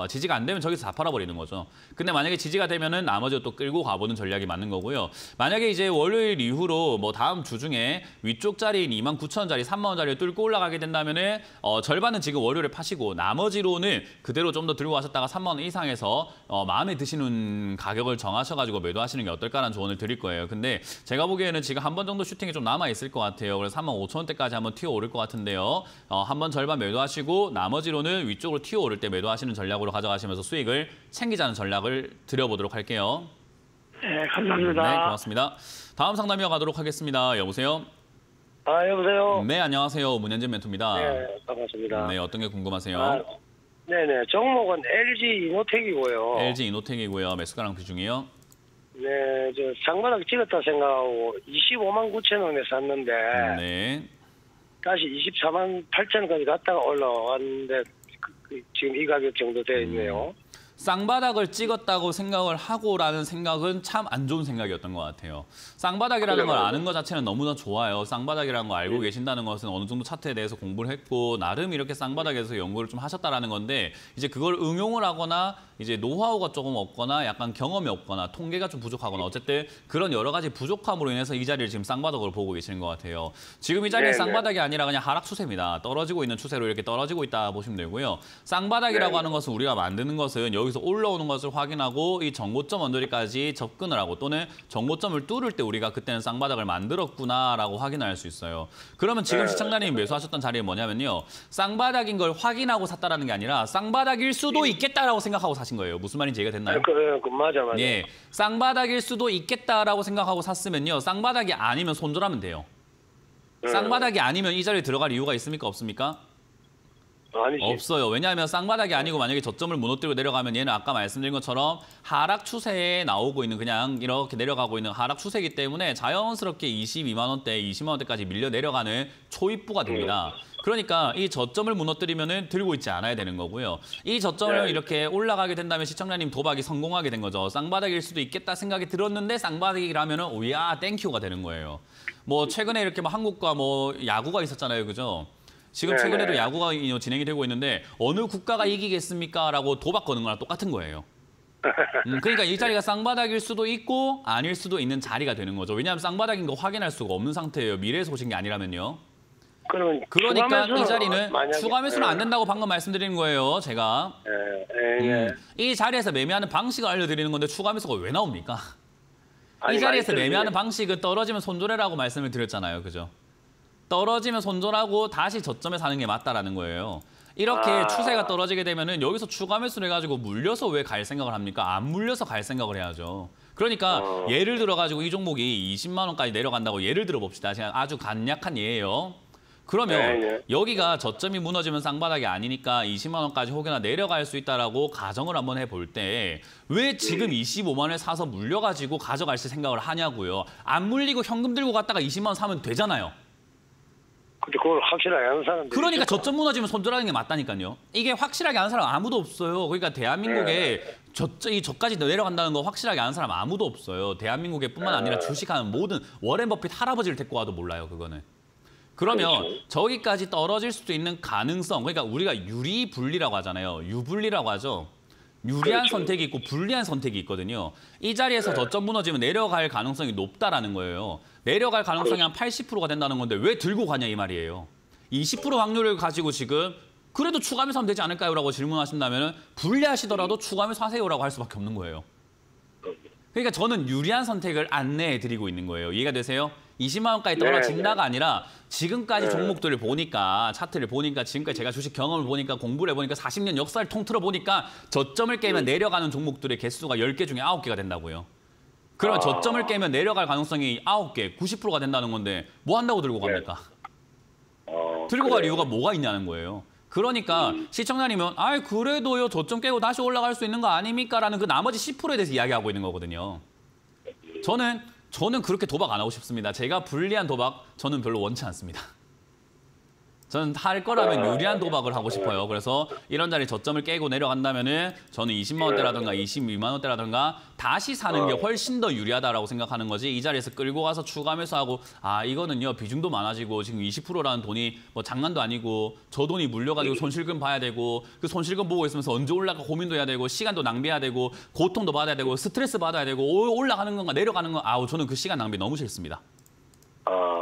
지지가 안 되면 저기서 다 팔아버리는 거죠. 근데 만약에 지지가 되면은 나머지 또 끌고 가보는 전략이 맞는 거고요. 만약에 이제 월요일 이후로 뭐 다음 주 중에 위쪽 자리인 29,000원짜리, 30,000원짜리를 뚫고 올라가게 된다면은 절반은 지금 월요일에 파시고 나머지로는 그대로 좀 더 들고 가셨다가 3만 원 이상에서 마음에 드시는 가격을 정하셔가지고 매도하시는 게 어떨까라는 조언을 드릴 거예요. 근데 제가 보기에는 지금 한 번 정도 슈팅이 좀 남아있을 것 같아요. 그래서 35,000원대까지 한번 튀어오를 것 같은데요. 한 번 절반 매도하시고 나머지로는 위쪽으로 튀어오를 때 매도하시는 전략으로 가져가시면서 수익을 챙기자는 전략을 드려보도록 할게요. 네, 감사합니다. 네, 고맙습니다. 다음 상담 이어가도록 하겠습니다. 여보세요? 여보세요? 네, 안녕하세요. 문현진 멘토입니다. 네, 반갑습니다. 네, 어떤 게 궁금하세요? 네네, 종목은 LG 이노텍이고요. LG 이노텍이고요. 매수가랑 비중이요? 네, 저 상바닥 찍었다 생각하고 25만 9천 원에 샀는데 네. 다시 24만 8천 원까지 갔다가 올라왔는데 지금 이 가격 정도 되어 있네요. 쌍바닥을 찍었다고 생각을 하고라는 생각은 참 안 좋은 생각이었던 것 같아요. 쌍바닥이라는 걸 아는 것 자체는 너무나 좋아요. 쌍바닥이라는 거 알고 계신다는 것은 어느 정도 차트에 대해서 공부를 했고 나름 이렇게 쌍바닥에서 연구를 좀 하셨다라는 건데 이제 그걸 응용을 하거나 이제 노하우가 조금 없거나 약간 경험이 없거나 통계가 좀 부족하거나 어쨌든 그런 여러 가지 부족함으로 인해서 이 자리를 지금 쌍바닥으로 보고 계시는 것 같아요. 지금 이 자리는 쌍바닥이 아니라 그냥 하락 추세입니다. 떨어지고 있는 추세로 이렇게 떨어지고 있다 보시면 되고요. 쌍바닥이라고 하는 것은 우리가 만드는 것은 여기서 올라오는 것을 확인하고 이 전고점 언저리까지 접근을 하고 또는 전고점을 뚫을 때 우리가 그때는 쌍바닥을 만들었구나라고 확인할 수 있어요. 그러면 지금 시청자님이 매수하셨던 자리는 뭐냐면요. 쌍바닥인 걸 확인하고 샀다라는 게 아니라 쌍바닥일 수도 있겠다라고 생각하고 사신 거예요. 무슨 말인지 이해가 됐나요? 맞아. 예, 쌍바닥일 수도 있겠다라고 생각하고 샀으면요. 쌍바닥이 아니면 손절하면 돼요. 쌍바닥이 아니면 이 자리에 들어갈 이유가 있습니까? 없습니까? 아니지. 없어요. 왜냐하면 쌍바닥이 아니고 만약에 저점을 무너뜨리고 내려가면 얘는 아까 말씀드린 것처럼 하락 추세에 나오고 있는 그냥 이렇게 내려가고 있는 하락 추세이기 때문에 자연스럽게 22만 원대, 20만 원대까지 밀려 내려가는 초입부가 됩니다. 그러니까 이 저점을 무너뜨리면은 들고 있지 않아야 되는 거고요. 이 저점을 이렇게 올라가게 된다면 시청자님 도박이 성공하게 된 거죠. 쌍바닥일 수도 있겠다 생각이 들었는데 쌍바닥이라면은 오야 땡큐가 되는 거예요. 뭐 최근에 이렇게 뭐 한국과 뭐 야구가 있었잖아요, 그죠? 지금 최근에도 야구가 진행이 되고 있는데 어느 국가가 이기겠습니까? 라고 도박 거는 거랑 똑같은 거예요. 그러니까 이 자리가 쌍바닥일 수도 있고 아닐 수도 있는 자리가 되는 거죠. 왜냐하면 쌍바닥인 거 확인할 수가 없는 상태예요. 미래에서 오신 게 아니라면요. 그러니까 이 자리는 추가 매수는 안 된다고 방금 말씀드리는 거예요. 제가. 이 자리에서 매매하는 방식을 알려드리는 건데 추가 매수가 왜 나옵니까? 이 자리에서 매매하는 방식은 떨어지면 손절해라고 말씀을 드렸잖아요. 그죠? 떨어지면 손절하고 다시 저점에 사는 게 맞다라는 거예요. 이렇게 추세가 떨어지게 되면은 여기서 추가 매수를 해가지고 물려서 왜 갈 생각을 합니까? 안 물려서 갈 생각을 해야죠. 그러니까 예를 들어가지고 이 종목이 20만 원까지 내려간다고 예를 들어 봅시다. 제가 아주 간략한 예예요. 그러면 여기가 저점이 무너지면 쌍바닥이 아니니까 20만 원까지 혹여나 내려갈 수 있다라고 가정을 한번 해볼 때 왜 지금 25만 원에 사서 물려가지고 가져갈 생각을 하냐고요. 안 물리고 현금 들고 갔다가 20만 원 사면 되잖아요. 근데 그걸 확실하게 하는 사람들이 그러니까 있을까? 저점 무너지면 손절하는 게 맞다니까요. 이게 확실하게 아는 사람 아무도 없어요. 그러니까 대한민국에 이 저까지 내려간다는 거 확실하게 아는 사람 아무도 없어요. 대한민국에 뿐만 아니라 주식하는 모든 워렌 버핏 할아버지를 데리고 와도 몰라요, 그거는. 그러면 그렇죠. 저기까지 떨어질 수도 있는 가능성, 그러니까 우리가 유리불리라고 하잖아요. 유불리라고 하죠. 유리한 그렇죠. 선택이 있고 불리한 선택이 있거든요. 이 자리에서 저점 무너지면 내려갈 가능성이 높다라는 거예요. 내려갈 가능성이 한 80%가 된다는 건데 왜 들고 가냐 이 말이에요. 20% 확률을 가지고 지금 그래도 추가하면서 하면 되지 않을까요? 라고 질문하신다면 불리하시더라도 추가하면서 하세요라고 할 수밖에 없는 거예요. 그러니까 저는 유리한 선택을 안내해드리고 있는 거예요. 이해가 되세요? 20만 원까지 떨어진다가 아니라 지금까지 종목들을 보니까 차트를 보니까 지금까지 제가 주식 경험을 보니까 공부를 해보니까 40년 역사를 통틀어 보니까 저점을 깨면 내려가는 종목들의 개수가 10개 중에 9개가 된다고요. 그러면 저점을 깨면 내려갈 가능성이 9개, 90%가 된다는 건데 뭐 한다고 들고 갑니까? 들고 갈 이유가 뭐가 있냐는 거예요. 그러니까 시청자님은 그래도요 저점 깨고 다시 올라갈 수 있는 거 아닙니까? 라는 그 나머지 10%에 대해서 이야기하고 있는 거거든요. 저는 그렇게 도박 안 하고 싶습니다. 제가 불리한 도박 저는 별로 원치 않습니다. 저는 할 거라면 유리한 도박을 하고 싶어요. 그래서 이런 자리 저점을 깨고 내려간다면은 저는 20만 원대라든가 22만 원대라든가 다시 사는 게 훨씬 더 유리하다라고 생각하는 거지. 이 자리에서 끌고 가서 추가하면서 하고 이거는요 비중도 많아지고 지금 20%라는 돈이 뭐 장난도 아니고 저 돈이 물려가지고 손실금 봐야 되고 그 손실금 보고 있으면서 언제 올라가 고민도 해야 되고 시간도 낭비해야 되고 고통도 받아야 되고 스트레스 받아야 되고 올라가는 건가 내려가는 건가 저는 그 시간 낭비 너무 싫습니다.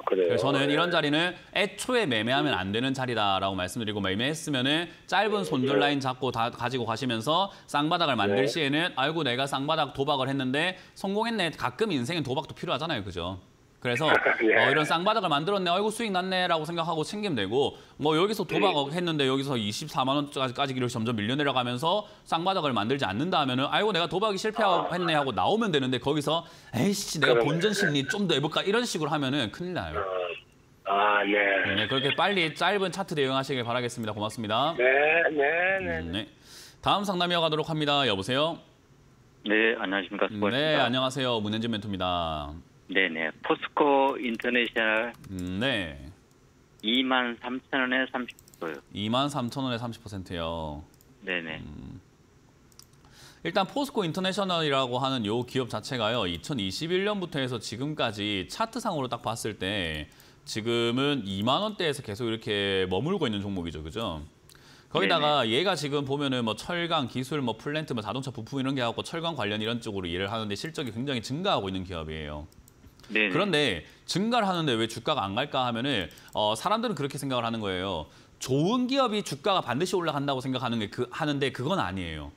그래요. 그래서 저는 이런 자리는 애초에 매매하면 안 되는 자리다라고 말씀드리고 매매했으면은 짧은 손절 라인 잡고 가지고 가시면서 쌍바닥을 만들 시에는 아이고 내가 쌍바닥 도박을 했는데 성공했네. 가끔 인생엔 도박도 필요하잖아요, 그죠? 그래서 이런 쌍바닥을 만들었네, 아이고 수익 났네라고 생각하고 챙기면 되고 뭐 여기서 도박 했는데 여기서 24만 원까지 기를 점점 밀려 내려가면서 쌍바닥을 만들지 않는다 하면은 아이고 내가 도박이 실패했네 하고 나오면 되는데 거기서 에이씨 내가 본전 심리 좀 더 해볼까 이런 식으로 하면은 큰일 나요. 네. 네, 그렇게 빨리 짧은 차트 대응하시길 바라겠습니다. 고맙습니다. 네. 다음 상담 이어가도록 합니다. 여보세요? 네, 안녕하십니까. 수고하십니다. 네, 안녕하세요. 문현진 멘토입니다. 네네. 포스코 인터내셔널 네. 23,000원에 30%요. 23,000원에 30%요. 네네. 일단 포스코 인터내셔널이라고 하는 요 기업 자체가요. 2021년부터 해서 지금까지 차트상으로 딱 봤을 때 지금은 2만 원대에서 계속 이렇게 머물고 있는 종목이죠. 그죠? 거기다가 얘가 지금 보면은 뭐 철강, 기술, 뭐 플랜트, 뭐 자동차 부품 이런 게 하고 철강 관련 이런 쪽으로 일을 하는데 실적이 굉장히 증가하고 있는 기업이에요. 네네. 그런데 증가를 하는데 왜 주가가 안 갈까 하면은 사람들은 그렇게 생각을 하는 거예요. 좋은 기업이 주가가 반드시 올라간다고 생각하는 게 하는데 그건 아니에요.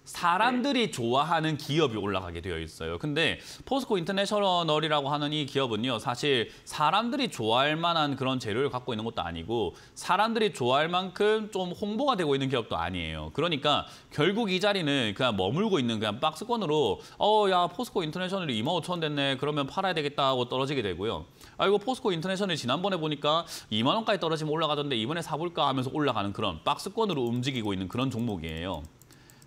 사람들이 좋아하는 기업이 올라가게 되어 있어요. 근데 포스코 인터내셔널이라고 하는 이 기업은요. 사실 사람들이 좋아할 만한 그런 재료를 갖고 있는 것도 아니고 사람들이 좋아할 만큼 좀 홍보가 되고 있는 기업도 아니에요. 그러니까 결국 이 자리는 그냥 머물고 있는 그냥 박스권으로 야 포스코 인터내셔널이 25,000원 됐네. 그러면 팔아야 되겠다 하고 떨어지게 되고요. 이거 포스코 인터내셔널이 지난번에 보니까 2만 원까지 떨어지면 올라가던데 이번에 사볼까 하면서 올라가는 그런 박스권으로 움직이고 있는 그런 종목이에요.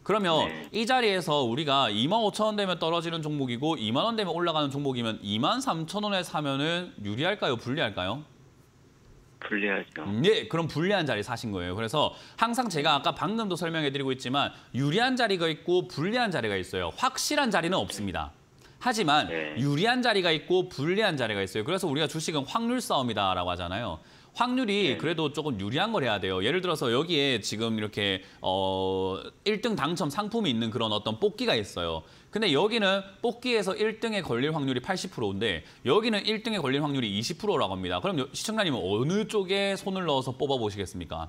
그러면 이 자리에서 우리가 25,000원 되면 떨어지는 종목이고 2만 원 되면 올라가는 종목이면 23,000원에 사면은 유리할까요? 불리할까요? 불리하죠. 네, 그럼 불리한 자리 사신 거예요. 그래서 항상 제가 아까 방금도 설명해드리고 있지만 유리한 자리가 있고 불리한 자리가 있어요. 확실한 자리는 없습니다. 하지만 유리한 자리가 있고 불리한 자리가 있어요. 그래서 우리가 주식은 확률 싸움이다라고 하잖아요. 확률이 그래도 조금 유리한 걸 해야 돼요. 예를 들어서 여기에 지금 이렇게 1등 당첨 상품이 있는 그런 어떤 뽑기가 있어요. 근데 여기는 뽑기에서 1등에 걸릴 확률이 80%인데 여기는 1등에 걸릴 확률이 20%라고 합니다. 그럼 시청자님은 어느 쪽에 손을 넣어서 뽑아보시겠습니까?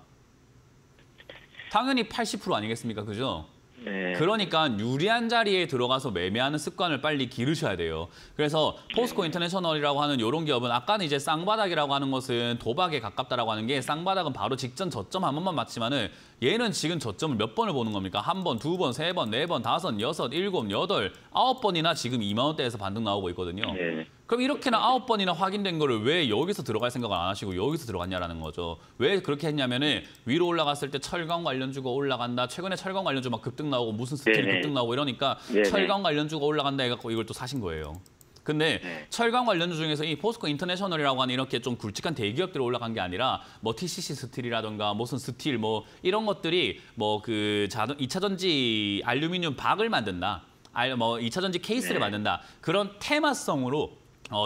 당연히 80% 아니겠습니까? 그죠? 네. 그러니까 유리한 자리에 들어가서 매매하는 습관을 빨리 기르셔야 돼요. 그래서 포스코 인터내셔널이라고 하는 이런 기업은 아까는 이제 쌍바닥이라고 하는 것은 도박에 가깝다라고 하는 게 쌍바닥은 바로 직전 저점 한 번만 맞지만은 얘는 지금 저점을 몇 번을 보는 겁니까? 한 번, 두 번, 세 번, 네 번, 다섯, 여섯, 일곱, 여덟, 9번이나 지금 2만 원대에서 반등 나오고 있거든요. 네. 그럼 이렇게나 9번이나 확인된 거를 왜 여기서 들어갈 생각을 안 하시고 여기서 들어갔냐라는 거죠. 왜 그렇게 했냐면은 위로 올라갔을 때 철강 관련주가 올라간다. 최근에 철강 관련주 막 급등 나오고 무슨 스틸 급등 나오고 이러니까 철강 관련주가 올라간다 해갖고 이걸 또 사신 거예요. 근데 네. 철강 관련주 중에서 이 포스코 인터내셔널이라고 하는 이렇게 좀 굵직한 대기업들이 올라간 게 아니라 뭐 TCC 스틸이라던가 무슨 스틸 뭐 이런 것들이 뭐 그 2차 전지 알루미늄 박을 만든다. 뭐 2차 전지 케이스를 네. 만든다. 그런 테마성으로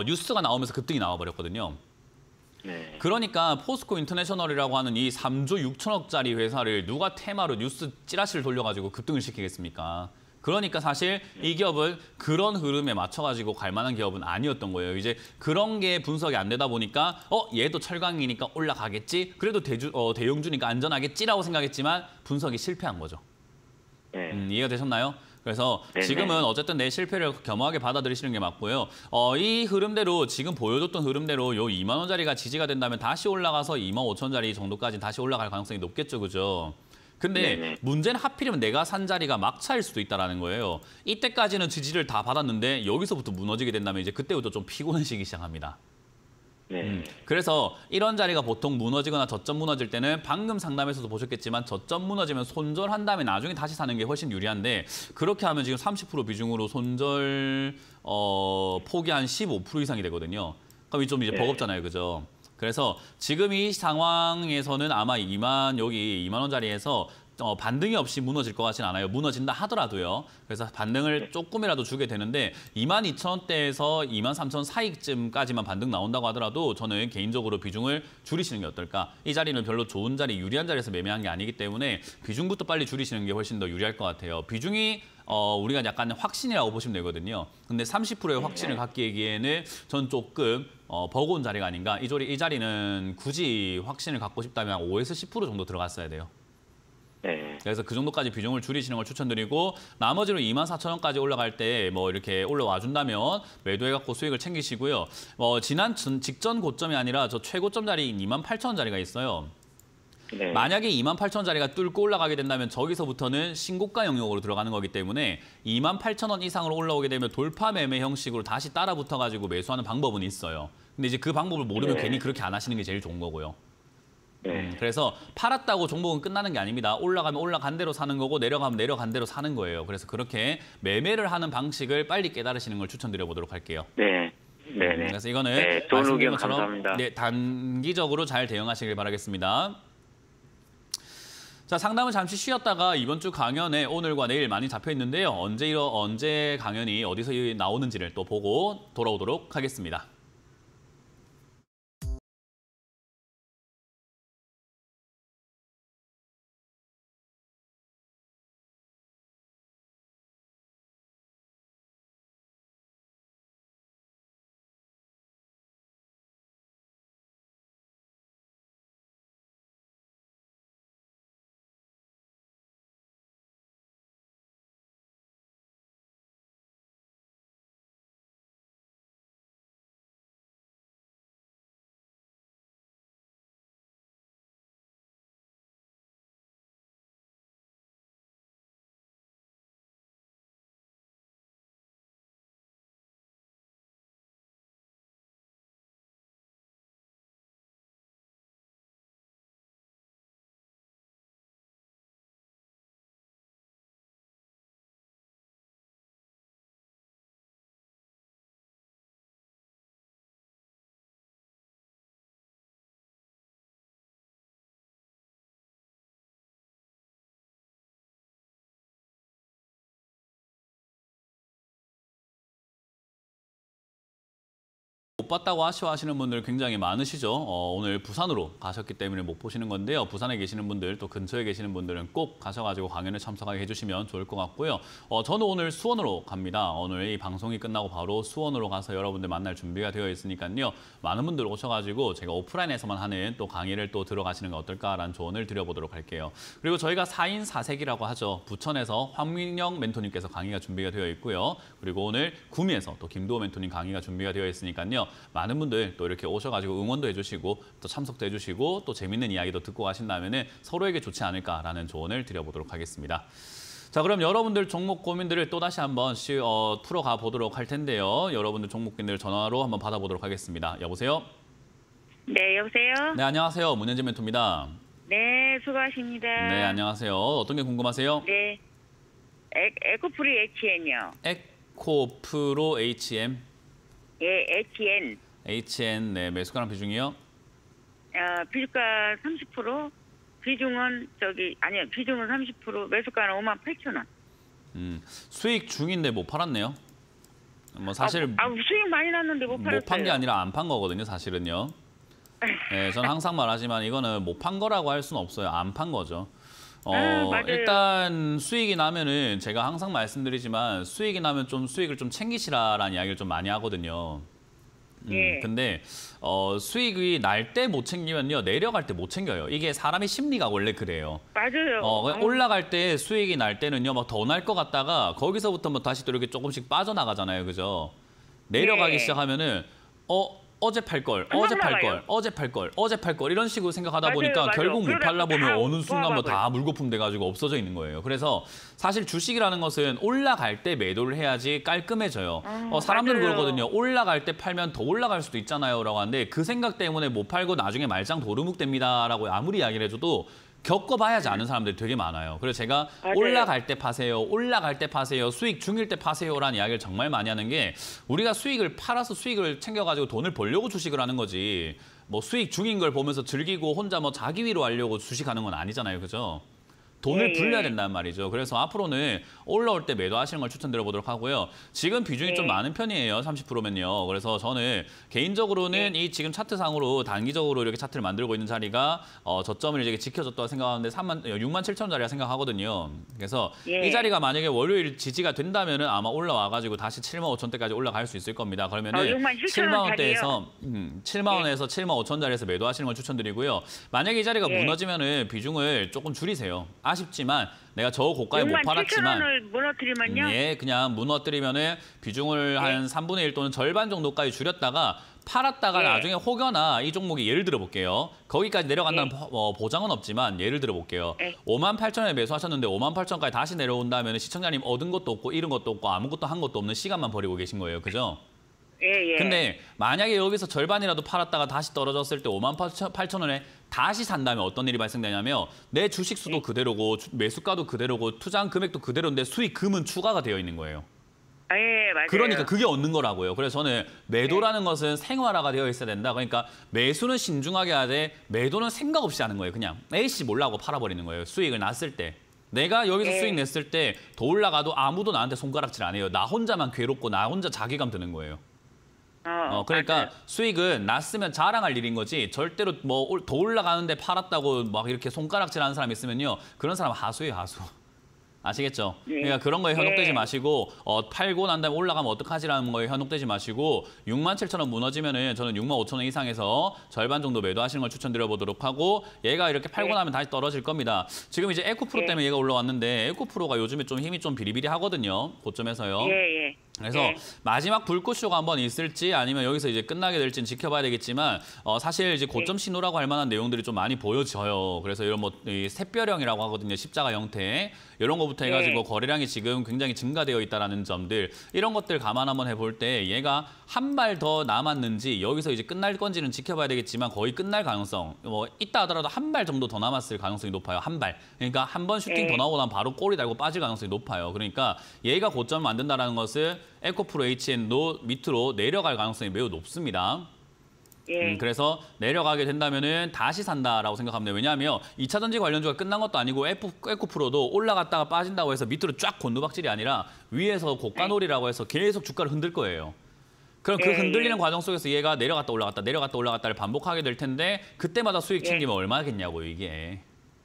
뉴스가 나오면서 급등이 나와버렸거든요. 네. 그러니까 포스코 인터내셔널이라고 하는 이 3조 6천억짜리 회사를 누가 테마로 뉴스 찌라시를 돌려가지고 급등을 시키겠습니까? 그러니까 사실 이 기업은 그런 흐름에 맞춰가지고 갈 만한 기업은 아니었던 거예요. 이제 그런 게 분석이 안 되다 보니까 얘도 철강이니까 올라가겠지. 그래도 대용주니까 안전하겠지라고 생각했지만 분석이 실패한 거죠. 네. 이해가 되셨나요? 그래서 네네. 지금은 어쨌든 내 실패를 겸허하게 받아들이시는 게 맞고요. 이 흐름대로 지금 보여줬던 흐름대로 요 2만 원짜리가 지지가 된다면 다시 올라가서 2만 5천 원짜리 정도까지 다시 올라갈 가능성이 높겠죠, 그죠? 근데 네네. 문제는 하필이면 내가 산 자리가 막차일 수도 있다는 거예요. 이때까지는 지지를 다 받았는데 여기서부터 무너지게 된다면 이제 그때부터 좀 피곤해지기 시작합니다. 네. 그래서 이런 자리가 보통 무너지거나 저점 무너질 때는 방금 상담에서도 보셨겠지만 저점 무너지면 손절한 다음에 나중에 다시 사는 게 훨씬 유리한데 그렇게 하면 지금 30% 비중으로 손절 폭이 한 15% 이상이 되거든요. 그럼 좀 이제 네. 버겁잖아요, 그죠? 그래서 지금 이 상황에서는 아마 2만 원짜리에서 반등이 없이 무너질 것 같지는 않아요. 무너진다 하더라도요. 그래서 반등을 조금이라도 주게 되는데 22,000원대에서 23,000원 사이쯤까지만 반등 나온다고 하더라도 저는 개인적으로 비중을 줄이시는 게 어떨까. 이 자리는 별로 좋은 자리, 유리한 자리에서 매매한 게 아니기 때문에 비중부터 빨리 줄이시는 게 훨씬 더 유리할 것 같아요. 비중이 우리가 약간 확신이라고 보시면 되거든요. 근데 30%의 확신을 갖기에는 전 조금 버거운 자리가 아닌가. 이 자리는 굳이 확신을 갖고 싶다면 5에서 10% 정도 들어갔어야 돼요. 네. 그래서 그 정도까지 비중을 줄이시는 걸 추천드리고 나머지로 24,000원까지 올라갈 때 뭐 이렇게 올라와 준다면 매도해갖고 수익을 챙기시고요. 직전 고점이 아니라 저 최고점 자리인 28,000원짜리가 있어요. 네. 만약에 28,000원짜리가 뚫고 올라가게 된다면 저기서부터는 신고가 영역으로 들어가는 거기 때문에 28,000원 이상으로 올라오게 되면 돌파 매매 형식으로 다시 따라 붙어가지고 매수하는 방법은 있어요. 근데 이제 그 방법을 모르면 네. 괜히 그렇게 안 하시는 게 제일 좋은 거고요. 네. 그래서 팔았다고 종목은 끝나는 게 아닙니다. 올라가면 올라간 대로 사는 거고 내려가면 내려간 대로 사는 거예요. 그래서 그렇게 매매를 하는 방식을 빨리 깨달으시는 걸 추천드려 보도록 할게요. 네. 네네. 그래서 이거는 네, 좋은 말씀드린 의견 것처럼 감사합니다. 네, 단기적으로 잘 대응하시길 바라겠습니다. 자, 상담은 잠시 쉬었다가 이번 주 강연에 오늘과 내일 많이 잡혀 있는데요. 언제 강연이 어디서 나오는지를 또 보고 돌아오도록 하겠습니다. 못 봤다고 아쉬워하시는 분들 굉장히 많으시죠. 오늘 부산으로 가셨기 때문에 못 보시는 건데요. 부산에 계시는 분들 또 근처에 계시는 분들은 꼭 가셔가지고 강연에 참석하게 해주시면 좋을 것 같고요. 저는 오늘 수원으로 갑니다. 오늘 이 방송이 끝나고 바로 수원으로 가서 여러분들 만날 준비가 되어 있으니까요. 많은 분들 오셔가지고 제가 오프라인에서만 하는 또 강의를 또 들어가시는 게 어떨까라는 조언을 드려보도록 할게요. 그리고 저희가 4인 4색이라고 하죠. 부천에서 황민영 멘토님께서 강의가 준비가 되어 있고요. 그리고 오늘 구미에서 또 김도호 멘토님 강의가 준비가 되어 있으니까요. 많은 분들 또 이렇게 오셔가지고 응원도 해주시고 또 참석도 해주시고 또 재밌는 이야기도 듣고 가신다면 서로에게 좋지 않을까라는 조언을 드려보도록 하겠습니다. 자, 그럼 여러분들 종목 고민들을 또다시 한번 풀어가 보도록 할 텐데요. 여러분들 종목 고민들 전화로 한번 받아보도록 하겠습니다. 여보세요? 네, 여보세요? 네, 안녕하세요. 문현진 멘토입니다. 네, 수고하십니다. 네, 안녕하세요. 어떤 게 궁금하세요? 네. 에코프리 HN요. 에코프로 HM. 예, HN. HN, 네, 매수가랑 비중이요? 비주가 30%, 비중은 비중은 30%, 매수가는 58,000원. 수익 중인데 못 팔았네요. 뭐 사실 수익 많이 났는데 못 팔았어요. 못 판 게 아니라 안 판 거거든요, 사실은요. 네, 저는 항상 말하지만 이거는 못 판 거라고 할 수는 없어요. 안 판 거죠. 맞아요. 일단 수익이 나면은 제가 항상 말씀드리지만 수익이 나면 좀 수익을 좀 챙기시라라는 이야기를 좀 많이 하거든요. 예. 근데 수익이 날 때 못 챙기면요, 내려갈 때 못 챙겨요. 이게 사람의 심리가 원래 그래요. 맞아요. 올라갈 때 수익이 날 때는요, 막 더 날 것 같다가 거기서부터 뭐 다시 또 이렇게 조금씩 빠져나가잖아요, 그죠? 내려가기 네. 시작하면은 어제 팔 걸, 금방 어제 팔 걸, 나가요. 어제 팔 걸, 어제 팔 걸 이런 식으로 생각하다 맞아요, 보니까 맞아요. 결국 못 그러다 팔라 보면 다 어느 순간 뭐 다 모아봐요. 물거품 돼가지고 없어져 있는 거예요. 그래서 사실 주식이라는 것은 올라갈 때 매도를 해야지 깔끔해져요. 사람들은 맞아요. 그러거든요. 올라갈 때 팔면 더 올라갈 수도 있잖아요라고 하는데 그 생각 때문에 못 팔고 나중에 말짱 도루묵 됩니다라고 아무리 이야기를 해줘도 겪어봐야지 아는 사람들이 되게 많아요. 그래서 제가 맞아요. 올라갈 때 파세요, 올라갈 때 파세요, 수익 중일 때 파세요라는 이야기를 정말 많이 하는 게 우리가 수익을 팔아서 수익을 챙겨가지고 돈을 벌려고 주식을 하는 거지 뭐 수익 중인 걸 보면서 즐기고 혼자 뭐 자기 위로 하려고 주식하는 건 아니잖아요. 그죠? 돈을 예, 불려야 예. 된다는 말이죠. 그래서 앞으로는 올라올 때 매도하시는 걸 추천드려보도록 하고요. 지금 비중이 좀 예. 많은 편이에요. 30%면요. 그래서 저는 개인적으로는 이 지금 차트상으로 단기적으로 이렇게 차트를 만들고 있는 자리가 저점을 이제 지켜줬다고 생각하는데 67,000원짜리라 생각하거든요. 그래서 예. 이 자리가 만약에 월요일 지지가 된다면은 아마 올라와가지고 다시 75,000원대까지 올라갈 수 있을 겁니다. 그러면은 67,000원 7만원대에서 7만원에서 75,000원짜리에서 매도하시는 걸 추천드리고요. 만약에 이 자리가 예. 무너지면은 비중을 조금 줄이세요. 아쉽지만 내가 저 고가에 못 팔았지만 67,000원을 무너뜨리면요. 예, 그냥 무너뜨리면은 비중을 한 3분의 1 또는 절반 정도까지 줄였다가 팔았다가 예. 나중에 혹여나 이 종목이 예를 들어 볼게요. 거기까지 내려간다는 보장은 없지만 예를 들어 볼게요. 예. 58,000원에 매수하셨는데 58,000원까지 다시 내려온다면 시청자님 얻은 것도 없고 잃은 것도 없고 아무것도 한 것도 없는 시간만 버리고 계신 거예요. 그죠? 예, 예. 근데 만약에 여기서 절반이라도 팔았다가 다시 떨어졌을 때 58,000원에 다시 산다면 어떤 일이 발생되냐면 내 주식 수도 그대로고 매수가도 그대로고 투자한 금액도 그대로인데 수익금은 추가가 되어 있는 거예요. 예, 맞아요. 그러니까 그게 얻는 거라고요. 그래서 저는 매도라는 것은 생활화가 되어 있어야 된다. 그러니까 매수는 신중하게 하되 매도는 생각 없이 하는 거예요. 그냥 에이씨 몰라고 팔아버리는 거예요. 수익을 났을 때. 내가 여기서 수익 냈을 때 더 올라가도 아무도 나한테 손가락질 안 해요. 나 혼자만 괴롭고 나 혼자 자괴감 드는 거예요. 그러니까 맞아요. 수익은 났으면 자랑할 일인 거지 절대로 뭐 더 올라가는데 팔았다고 막 이렇게 손가락질하는 사람 있으면요. 그런 사람 하수예요, 하수. 아시겠죠? 그러니까 그런 거에 현혹되지 마시고 팔고 난 다음에 올라가면 어떡하지라는 거에 현혹되지 마시고 67,000원 무너지면은 저는 65,000원 이상에서 절반 정도 매도하시는 걸 추천드려보도록 하고 얘가 이렇게 팔고 나면 다시 떨어질 겁니다. 지금 이제 에코프로 때문에 얘가 올라왔는데 에코프로가 요즘에 좀 힘이 좀 비리비리 하거든요. 고점에서요. 예, 예. 그래서 예. 마지막 불꽃쇼가 한번 있을지 아니면 여기서 이제 끝나게 될지는 지켜봐야 되겠지만 사실 이제 고점 신호라고 할 만한 내용들이 좀 많이 보여져요. 그래서 이런 뭐 이 샛별형이라고 하거든요. 십자가 형태 이런 거부터 해가지고 거래량이 지금 굉장히 증가되어 있다라는 점들 이런 것들 감안 한번 해볼 때 얘가 한 발 더 남았는지 여기서 이제 끝날 건지는 지켜봐야 되겠지만 거의 끝날 가능성 뭐 있다 하더라도 한 발 정도 더 남았을 가능성이 높아요. 한 발. 그러니까 한 번 슈팅 더 나오고 나면 바로 꼬리 달고 빠질 가능성이 높아요. 그러니까 얘가 고점을 만든다는 것은 에코프로 HN도 밑으로 내려갈 가능성이 매우 높습니다. 그래서 내려가게 된다면은 다시 산다라고 생각하면 돼요. 왜냐하면 2차 전지 관련주가 끝난 것도 아니고 에코프로도 올라갔다가 빠진다고 해서 밑으로 쫙 곤두박질이 아니라 위에서 고가놀이라고 해서 계속 주가를 흔들 거예요. 그럼 그 흔들리는 과정 속에서 얘가 내려갔다 올라갔다 내려갔다 올라갔다를 반복하게 될 텐데 그때마다 수익 챙기면 얼마겠냐고요, 이게.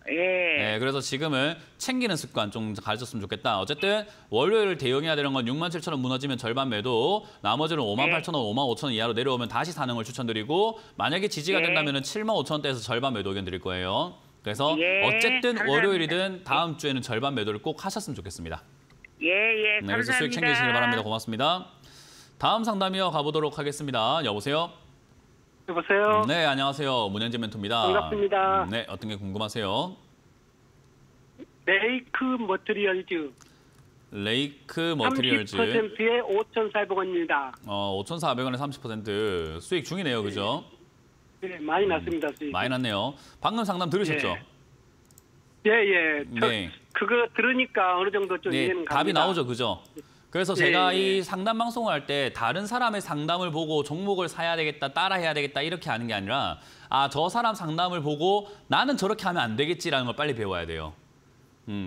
네, 그래서 지금은 챙기는 습관 좀 가르쳤으면 좋겠다. 어쨌든 월요일 대응해야 되는 건 67,000원 무너지면 절반 매도, 나머지는 58,000원, 55,000원 이하로 내려오면 다시 사는 걸 추천드리고 만약에 지지가 된다면 75,000원대에서 절반 매도 의견 드릴 거예요. 그래서 어쨌든 감사합니다. 월요일이든 다음 주에는 절반 매도를 꼭 하셨으면 좋겠습니다. 예, 예. 네, 그래서 수익 챙기시길 바랍니다. 고맙습니다. 다음 상담 이어 가보도록 하겠습니다. 여보세요? 여보세요. 네, 안녕하세요. 문현재 멘토입니다. 반갑습니다. 네, 어떤 게 궁금하세요? 레이크 머트리얼즈 레이크 머티리얼즈 30%에 5,400원입니다. 5,400원에 30% 수익 중이네요. 그죠? 네, 많이 났습니다. 수익. 많이 났네요. 방금 상담 들으셨죠? 예, 예. 네. 그거 들으니까 어느 정도 좀 네, 이해는 갑니다. 답이 나오죠. 그죠? 그래서 예, 제가 예. 이 상담 방송을 할 때 다른 사람의 상담을 보고 종목을 사야 되겠다, 따라 해야 되겠다 이렇게 하는 게 아니라 아, 저 사람 상담을 보고 나는 저렇게 하면 안 되겠지라는 걸 빨리 배워야 돼요.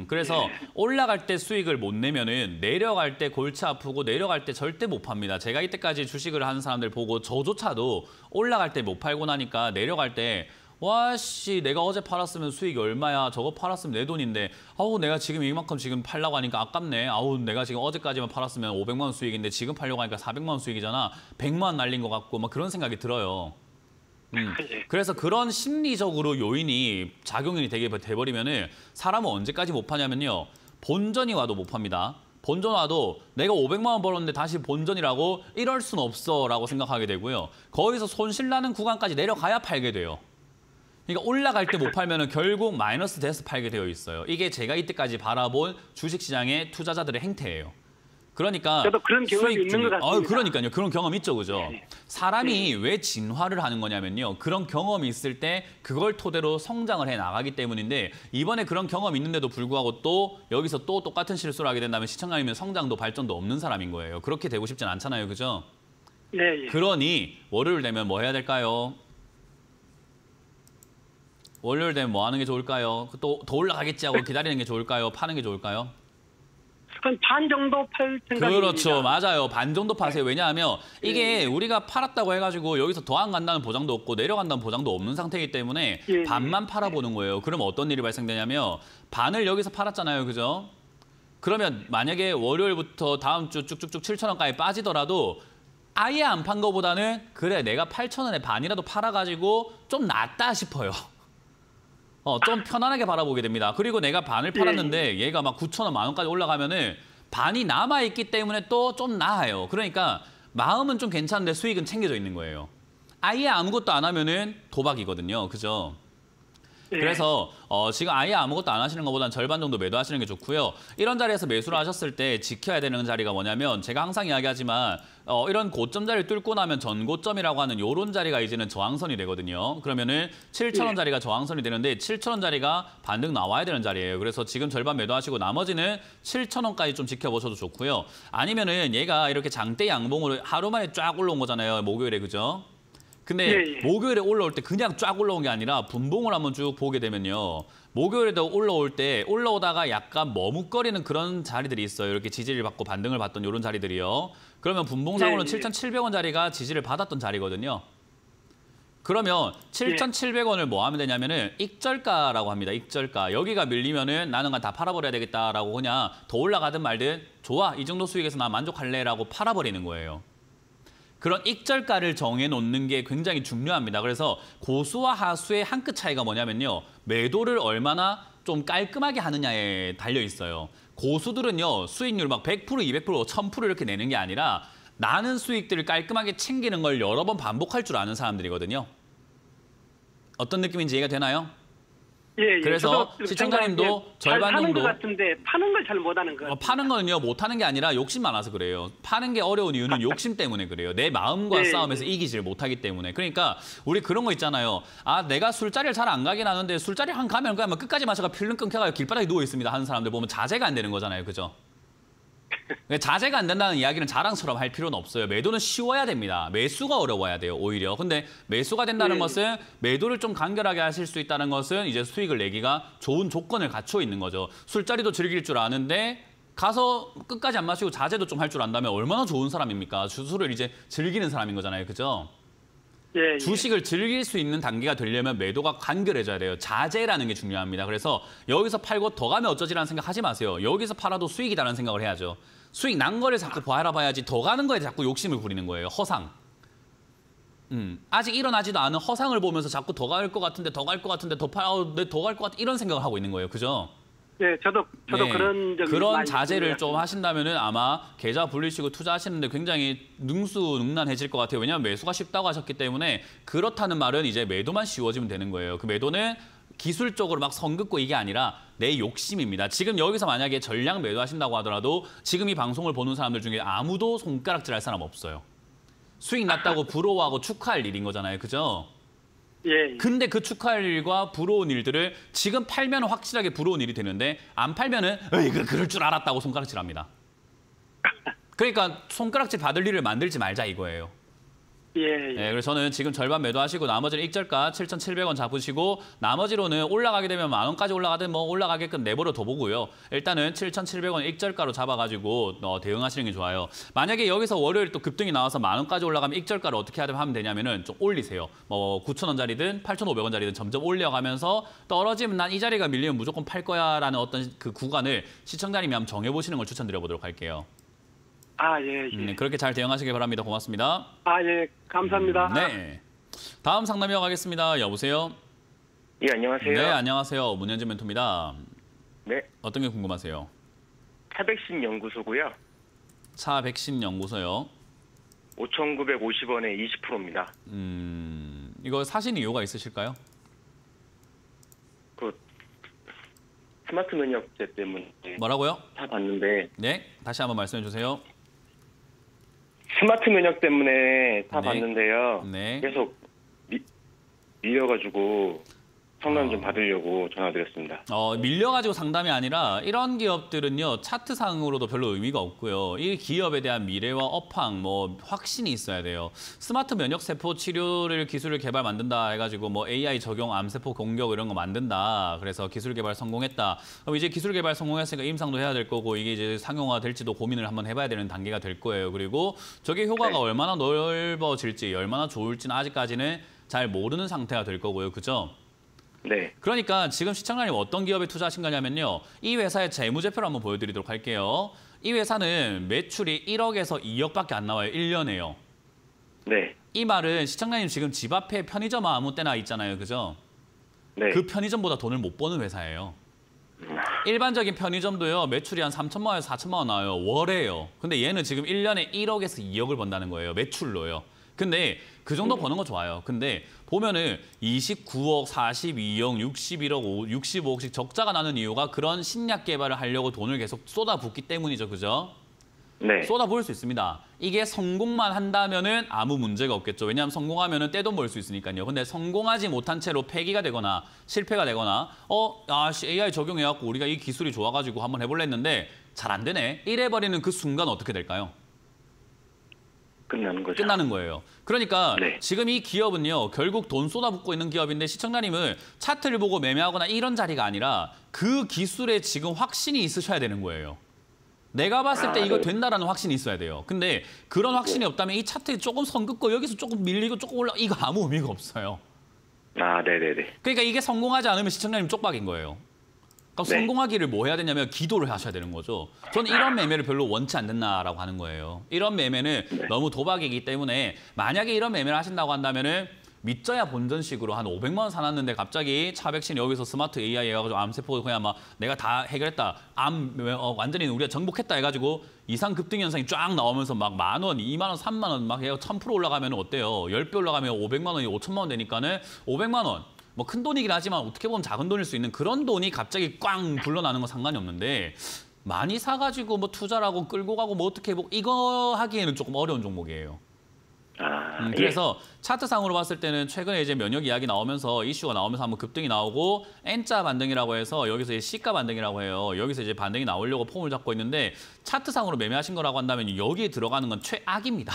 그래서 올라갈 때 수익을 못 내면은 내려갈 때 골치 아프고 내려갈 때 절대 못 팝니다. 제가 이때까지 주식을 하는 사람들 보고 저조차도 올라갈 때 못 팔고 나니까 내려갈 때 와씨 내가 어제 팔았으면 수익이 얼마야, 저거 팔았으면 내 돈인데 아우 내가 지금 이만큼 지금 팔려고 하니까 아깝네, 아우 내가 지금 어제까지만 팔았으면 500만 원 수익인데 지금 팔려고 하니까 400만 원 수익이잖아, 100만 원 날린 것 같고 막 그런 생각이 들어요. 그래서 그런 심리적으로 요인이 작용이 되게 돼버리면은 사람은 언제까지 못 파냐면요, 본전이 와도 못 팝니다. 본전 와도 내가 500만 원 벌었는데 다시 본전이라고 이럴 순 없어라고 생각하게 되고요. 거기서 손실 나는 구간까지 내려가야 팔게 돼요. 그러니까 올라갈 때 못 팔면은 결국 마이너스 돼서 팔게 되어 있어요. 이게 제가 이때까지 바라본 주식시장의 투자자들의 행태예요. 그러니까 저도 그런 경험이 수익 있는 것 같습니다. 그러니까요. 그런 경험 있죠, 그죠? 네. 사람이 왜 진화를 하는 거냐면요, 그런 경험이 있을 때 그걸 토대로 성장을 해 나가기 때문인데 이번에 그런 경험이 있는데도 불구하고 또 여기서 또 똑같은 실수를 하게 된다면 시청자님은 성장도 발전도 없는 사람인 거예요. 그렇게 되고 싶진 않잖아요, 그죠? 네, 예. 그러니 월요일 되면 뭐 해야 될까요? 월요일 되면 뭐 하는 게 좋을까요? 또 더 올라가겠지 하고 기다리는 게 좋을까요? 파는 게 좋을까요? 한 반 정도 팔 생각입니다. 그렇죠. 맞아요. 반 정도 파세요. 왜냐하면 이게 우리가 팔았다고 해가지고 여기서 더 안 간다는 보장도 없고 내려간다는 보장도 없는 상태이기 때문에 예. 반만 팔아보는 거예요. 그럼 어떤 일이 발생되냐면 반을 여기서 팔았잖아요. 그죠? 그러면 만약에 월요일부터 다음 주 쭉쭉쭉 7,000원까지 빠지더라도 아예 안 판 거보다는 그래 내가 8,000원에 반이라도 팔아가지고 좀 낫다 싶어요. 좀 편안하게 바라보게 됩니다. 그리고 내가 반을 팔았는데 얘가 막 9,000원, 10,000원까지 올라가면은 반이 남아있기 때문에 또 좀 나아요. 그러니까 마음은 좀 괜찮은데 수익은 챙겨져 있는 거예요. 아예 아무것도 안 하면은 도박이거든요. 그죠? 그래서 지금 아예 아무것도 안 하시는 것보다는 절반 정도 매도하시는 게 좋고요. 이런 자리에서 매수를 하셨을 때 지켜야 되는 자리가 뭐냐면 제가 항상 이야기하지만 이런 고점 자리를 뚫고 나면 전고점이라고 하는 요런 자리가 이제는 저항선이 되거든요. 그러면은 7,000원 자리가 저항선이 되는데 7,000원 자리가 반등 나와야 되는 자리예요. 그래서 지금 절반 매도하시고 나머지는 7,000원까지 좀 지켜보셔도 좋고요. 아니면은 얘가 이렇게 장대 양봉으로 하루 만에 쫙 올라온 거잖아요. 목요일에, 그죠? 근데 목요일에 올라올 때 그냥 쫙 올라온 게 아니라 분봉을 한번 쭉 보게 되면요, 목요일에도 올라올 때 올라오다가 약간 머뭇거리는 그런 자리들이 있어요. 이렇게 지지를 받고 반등을 받던 이런 자리들이요. 그러면 분봉상으로는 7,700원 자리가 지지를 받았던 자리거든요. 그러면 7,700원을 뭐 하면 되냐면은 익절가라고 합니다. 익절가. 여기가 밀리면은 나는 다 팔아버려야 되겠다라고 그냥 더 올라가든 말든 좋아, 이 정도 수익에서 나 만족할래라고 팔아버리는 거예요. 그런 익절가를 정해놓는 게 굉장히 중요합니다. 그래서 고수와 하수의 한 끗 차이가 뭐냐면요, 매도를 얼마나 좀 깔끔하게 하느냐에 달려 있어요. 고수들은요, 수익률 막 100%, 200%, 1000% 이렇게 내는 게 아니라 나는 수익들을 깔끔하게 챙기는 걸 여러 번 반복할 줄 아는 사람들이거든요. 어떤 느낌인지 이해가 되나요? 예, 예. 그래서 저도 시청자님도 절반 파는 정도 것 같은데 파는 걸 잘 못하는 것 같아요. 파는 거는요, 못하는 게 아니라 욕심 많아서 그래요. 파는 게 어려운 이유는 욕심 때문에 그래요. 내 마음과 싸움에서 이기지를 못하기 때문에. 그러니까 우리 그런 거 있잖아요. 아, 내가 술자리를 잘 안 가긴 하는데 술자리 한 가면 그냥 끝까지 마셔가 필름 끊겨가지고 길바닥에 누워 있습니다 하는 사람들 보면 자제가 안 되는 거잖아요. 그죠? 자제가 안 된다는 이야기는 자랑처럼 할 필요는 없어요. 매도는 쉬워야 됩니다. 매수가 어려워야 돼요, 오히려. 근데 매수가 된다는 것은 매도를 좀 간결하게 하실 수 있다는 것은 이제 수익을 내기가 좋은 조건을 갖춰 있는 거죠. 술자리도 즐길 줄 아는데 가서 끝까지 안 마시고 자제도 좀 할 줄 안다면 얼마나 좋은 사람입니까? 술을 이제 즐기는 사람인 거잖아요. 그죠? 예, 예. 주식을 즐길 수 있는 단계가 되려면 매도가 간결해져야 돼요. 자제라는 게 중요합니다. 그래서 여기서 팔고 더 가면 어쩌지라는 생각 하지 마세요. 여기서 팔아도 수익이다라는 생각을 해야죠. 수익 난 거를 자꾸 알아봐야지 더 가는 거에 자꾸 욕심을 부리는 거예요. 허상. 아직 일어나지도 않은 허상을 보면서 자꾸 더 갈 것 같은데 더 갈 것 같은데 더 갈 것 같아 이런 생각을 하고 있는 거예요. 그죠? 네, 저도 그런 자제를 좀 하신다면은 아마 계좌 불리시고 투자하시는데 굉장히 능수능란해질 것 같아요. 왜냐하면 매수가 쉽다고 하셨기 때문에. 그렇다는 말은 이제 매도만 쉬워지면 되는 거예요. 그 매도는 기술적으로 막 선 긋고 이게 아니라 내 욕심입니다. 지금 여기서 만약에 전량 매도하신다고 하더라도 지금 이 방송을 보는 사람들 중에 아무도 손가락질할 사람 없어요. 수익 났다고 부러워하고 축하할 일인 거잖아요. 그죠? 예. 근데 그 축하할 일과 부러운 일들을 지금 팔면 확실하게 부러운 일이 되는데 안 팔면은 그럴 줄 알았다고 손가락질합니다. 그러니까 손가락질 받을 일을 만들지 말자 이거예요. 예, 예. 네, 그래서 저는 지금 절반 매도하시고 나머지는 익절가 7,700원 잡으시고 나머지로는 올라가게 되면 10,000원까지 올라가든 뭐 올라가게끔 내버려 둬보고요. 일단은 7,700원 익절가로 잡아가지고 대응하시는 게 좋아요. 만약에 여기서 월요일 또 급등이 나와서 10,000원까지 올라가면 익절가를 어떻게 하면 되냐면은 좀 올리세요. 뭐 9,000원짜리든 8,500원짜리든 점점 올려가면서 떨어지면 난 이 자리가 밀리면 무조건 팔 거야라는 어떤 그 구간을 시청자님이 한번 정해보시는 걸 추천드려보도록 할게요. 아, 예, 예. 그렇게 잘 대응하시길 바랍니다. 고맙습니다. 아, 예. 감사합니다. 네. 다음 상담 이어가겠습니다. 여보세요? 예, 안녕하세요. 네, 안녕하세요. 문현진 멘토입니다. 네, 어떤 게 궁금하세요? 차백신 연구소고요. 차 백신 연구소요. 5,950원에 20%입니다. 이거 사신 이유가 있으실까요? 그 스마트 면역제 때문에 뭐라고요? 사봤는데 네, 다시 한번 말씀해 주세요. 스마트 면역 때문에 사봤는데요. 네. 계속 밀려가지고 상담 좀 받으려고 전화드렸습니다. 밀려가지고 상담이 아니라 이런 기업들은요, 차트상으로도 별로 의미가 없고요. 이 기업에 대한 미래와 업황, 뭐 확신이 있어야 돼요. 스마트 면역세포 치료를 기술을 개발 만든다 해가지고 뭐 AI 적용 암세포 공격 이런 거 만든다. 그래서 기술 개발 성공했다. 그럼 이제 기술 개발 성공했으니까 임상도 해야 될 거고 이게 이제 상용화 될지도 고민을 한번 해봐야 되는 단계가 될 거예요. 그리고 저게 효과가 네. 얼마나 넓어질지, 얼마나 좋을지는 아직까지는 잘 모르는 상태가 될 거고요. 그죠? 네. 그러니까 지금 시청자님 어떤 기업에 투자하신 거냐면요. 이 회사의 재무제표를 한번 보여드리도록 할게요. 이 회사는 매출이 1억에서 2억밖에 안 나와요. 1년에요. 네. 이 말은 시청자님 지금 집 앞에 편의점 아무 때나 있잖아요. 그죠? 네. 그 편의점보다 돈을 못 버는 회사예요. 일반적인 편의점도요. 매출이 한 3천만 원에서 4천만 원 나와요. 월에요. 근데 얘는 지금 1년에 1억에서 2억을 번다는 거예요. 매출로요. 근데 그 정도 버는 거 좋아요. 근데 보면은 29억, 42억, 61억, 65억씩 적자가 나는 이유가 그런 신약 개발을 하려고 돈을 계속 쏟아붓기 때문이죠. 그죠? 네. 쏟아부을 수 있습니다. 이게 성공만 한다면은 아무 문제가 없겠죠. 왜냐하면 성공하면은 떼돈 벌 수 있으니까요. 근데 성공하지 못한 채로 폐기가 되거나 실패가 되거나 AI 적용해갖고 우리가 이 기술이 좋아가지고 한번 해볼래 했는데 잘 안 되네. 이래버리는 그 순간 어떻게 될까요? 끝나는 거죠. 끝나는 거예요. 그러니까 네. 지금 이 기업은요. 결국 돈 쏟아붓고 있는 기업인데 시청자님은 차트를 보고 매매하거나 이런 자리가 아니라 그 기술에 지금 확신이 있으셔야 되는 거예요. 내가 봤을 때 이거 된다라는 확신이 있어야 돼요. 근데 그런 확신이 없다면 이 차트에 조금 선 긋고 여기서 조금 밀리고 조금 올라 이거 아무 의미가 없어요. 아, 네네네. 그러니까 이게 성공하지 않으면 시청자님 쪽박인 거예요. 그럼 네. 성공하기를 뭐 해야 되냐면 기도를 하셔야 되는 거죠. 저는 이런 매매를 별로 원치 않는다라고 하는 거예요. 이런 매매는 너무 도박이기 때문에 만약에 이런 매매를 하신다고 한다면은 믿져야 본전식으로 한 500만 원 사놨는데 갑자기 차백신 여기서 스마트 AI 해가지고 암세포 그냥 막 내가 다 해결했다. 완전히 우리가 정복했다 해가지고 이상 급등 현상이 쫙 나오면서 막 10,000원, 20,000원, 30,000원 막 1000% 올라가면 어때요? 10배 올라가면 500만 원이 5천만 원 되니까는 500만 원. 뭐 큰 돈이긴 하지만 어떻게 보면 작은 돈일 수 있는 그런 돈이 갑자기 꽝 불러나는 건 상관이 없는데 많이 사가지고 뭐 투자를 하고 끌고 가고 뭐 어떻게 뭐 이거 하기에는 조금 어려운 종목이에요. 아, 그래서 차트상으로 봤을 때는 최근에 이제 면역 이야기 나오면서 이슈가 나오면서 한번 급등이 나오고 N자 반등이라고 해서 여기서 이제 C가 반등이라고 해요. 여기서 이제 반등이 나오려고 폼을 잡고 있는데 차트상으로 매매하신 거라고 한다면 여기에 들어가는 건 최악입니다.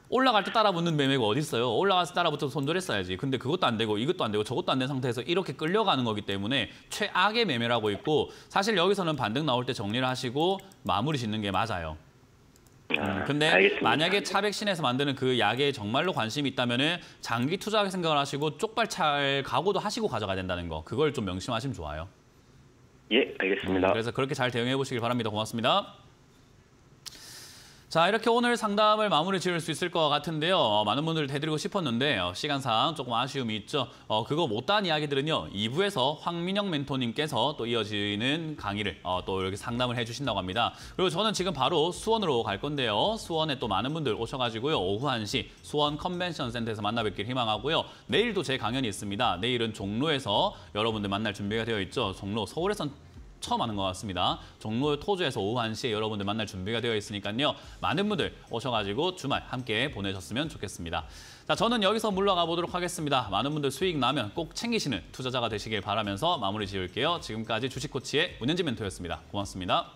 올라갈 때 따라붙는 매매가 어디 있어요? 올라가서 따라붙어서 손절했어야지. 근데 그것도 안 되고 이것도 안 되고 저것도 안 된 상태에서 이렇게 끌려가는 거기 때문에 최악의 매매라고 있고 사실 여기서는 반등 나올 때 정리를 하시고 마무리 짓는 게 맞아요. 근데 알겠습니다. 만약에 차백신에서 만드는 그 약에 정말로 관심이 있다면은 장기 투자 생각을 하시고 쪽발찰 각오도 하시고 가져가야 된다는 거. 그걸 좀 명심하시면 좋아요. 예, 알겠습니다. 그래서 그렇게 잘 대응해 보시길 바랍니다. 고맙습니다. 자, 이렇게 오늘 상담을 마무리 지을 수 있을 것 같은데요. 많은 분들 해드리고 싶었는데 시간상 조금 아쉬움이 있죠. 그거 못다한 이야기들은요. 2부에서 황민영 멘토님께서 또 이어지는 강의를 또 이렇게 상담을 해주신다고 합니다. 그리고 저는 지금 바로 수원으로 갈 건데요. 수원에 또 많은 분들 오셔가지고요. 오후 1시 수원 컨벤션 센터에서 만나 뵙길 희망하고요. 내일도 제 강연이 있습니다. 내일은 종로에서 여러분들 만날 준비가 되어 있죠. 종로 서울에선 처음 하는 것 같습니다. 종로 토주에서 오후 1시에 여러분들 만날 준비가 되어 있으니까요. 많은 분들 오셔가지고 주말 함께 보내셨으면 좋겠습니다. 자, 저는 여기서 물러가 보도록 하겠습니다. 많은 분들 수익 나면 꼭 챙기시는 투자자가 되시길 바라면서 마무리 지을게요. 지금까지 주식코치의 문현진 멘토였습니다. 고맙습니다.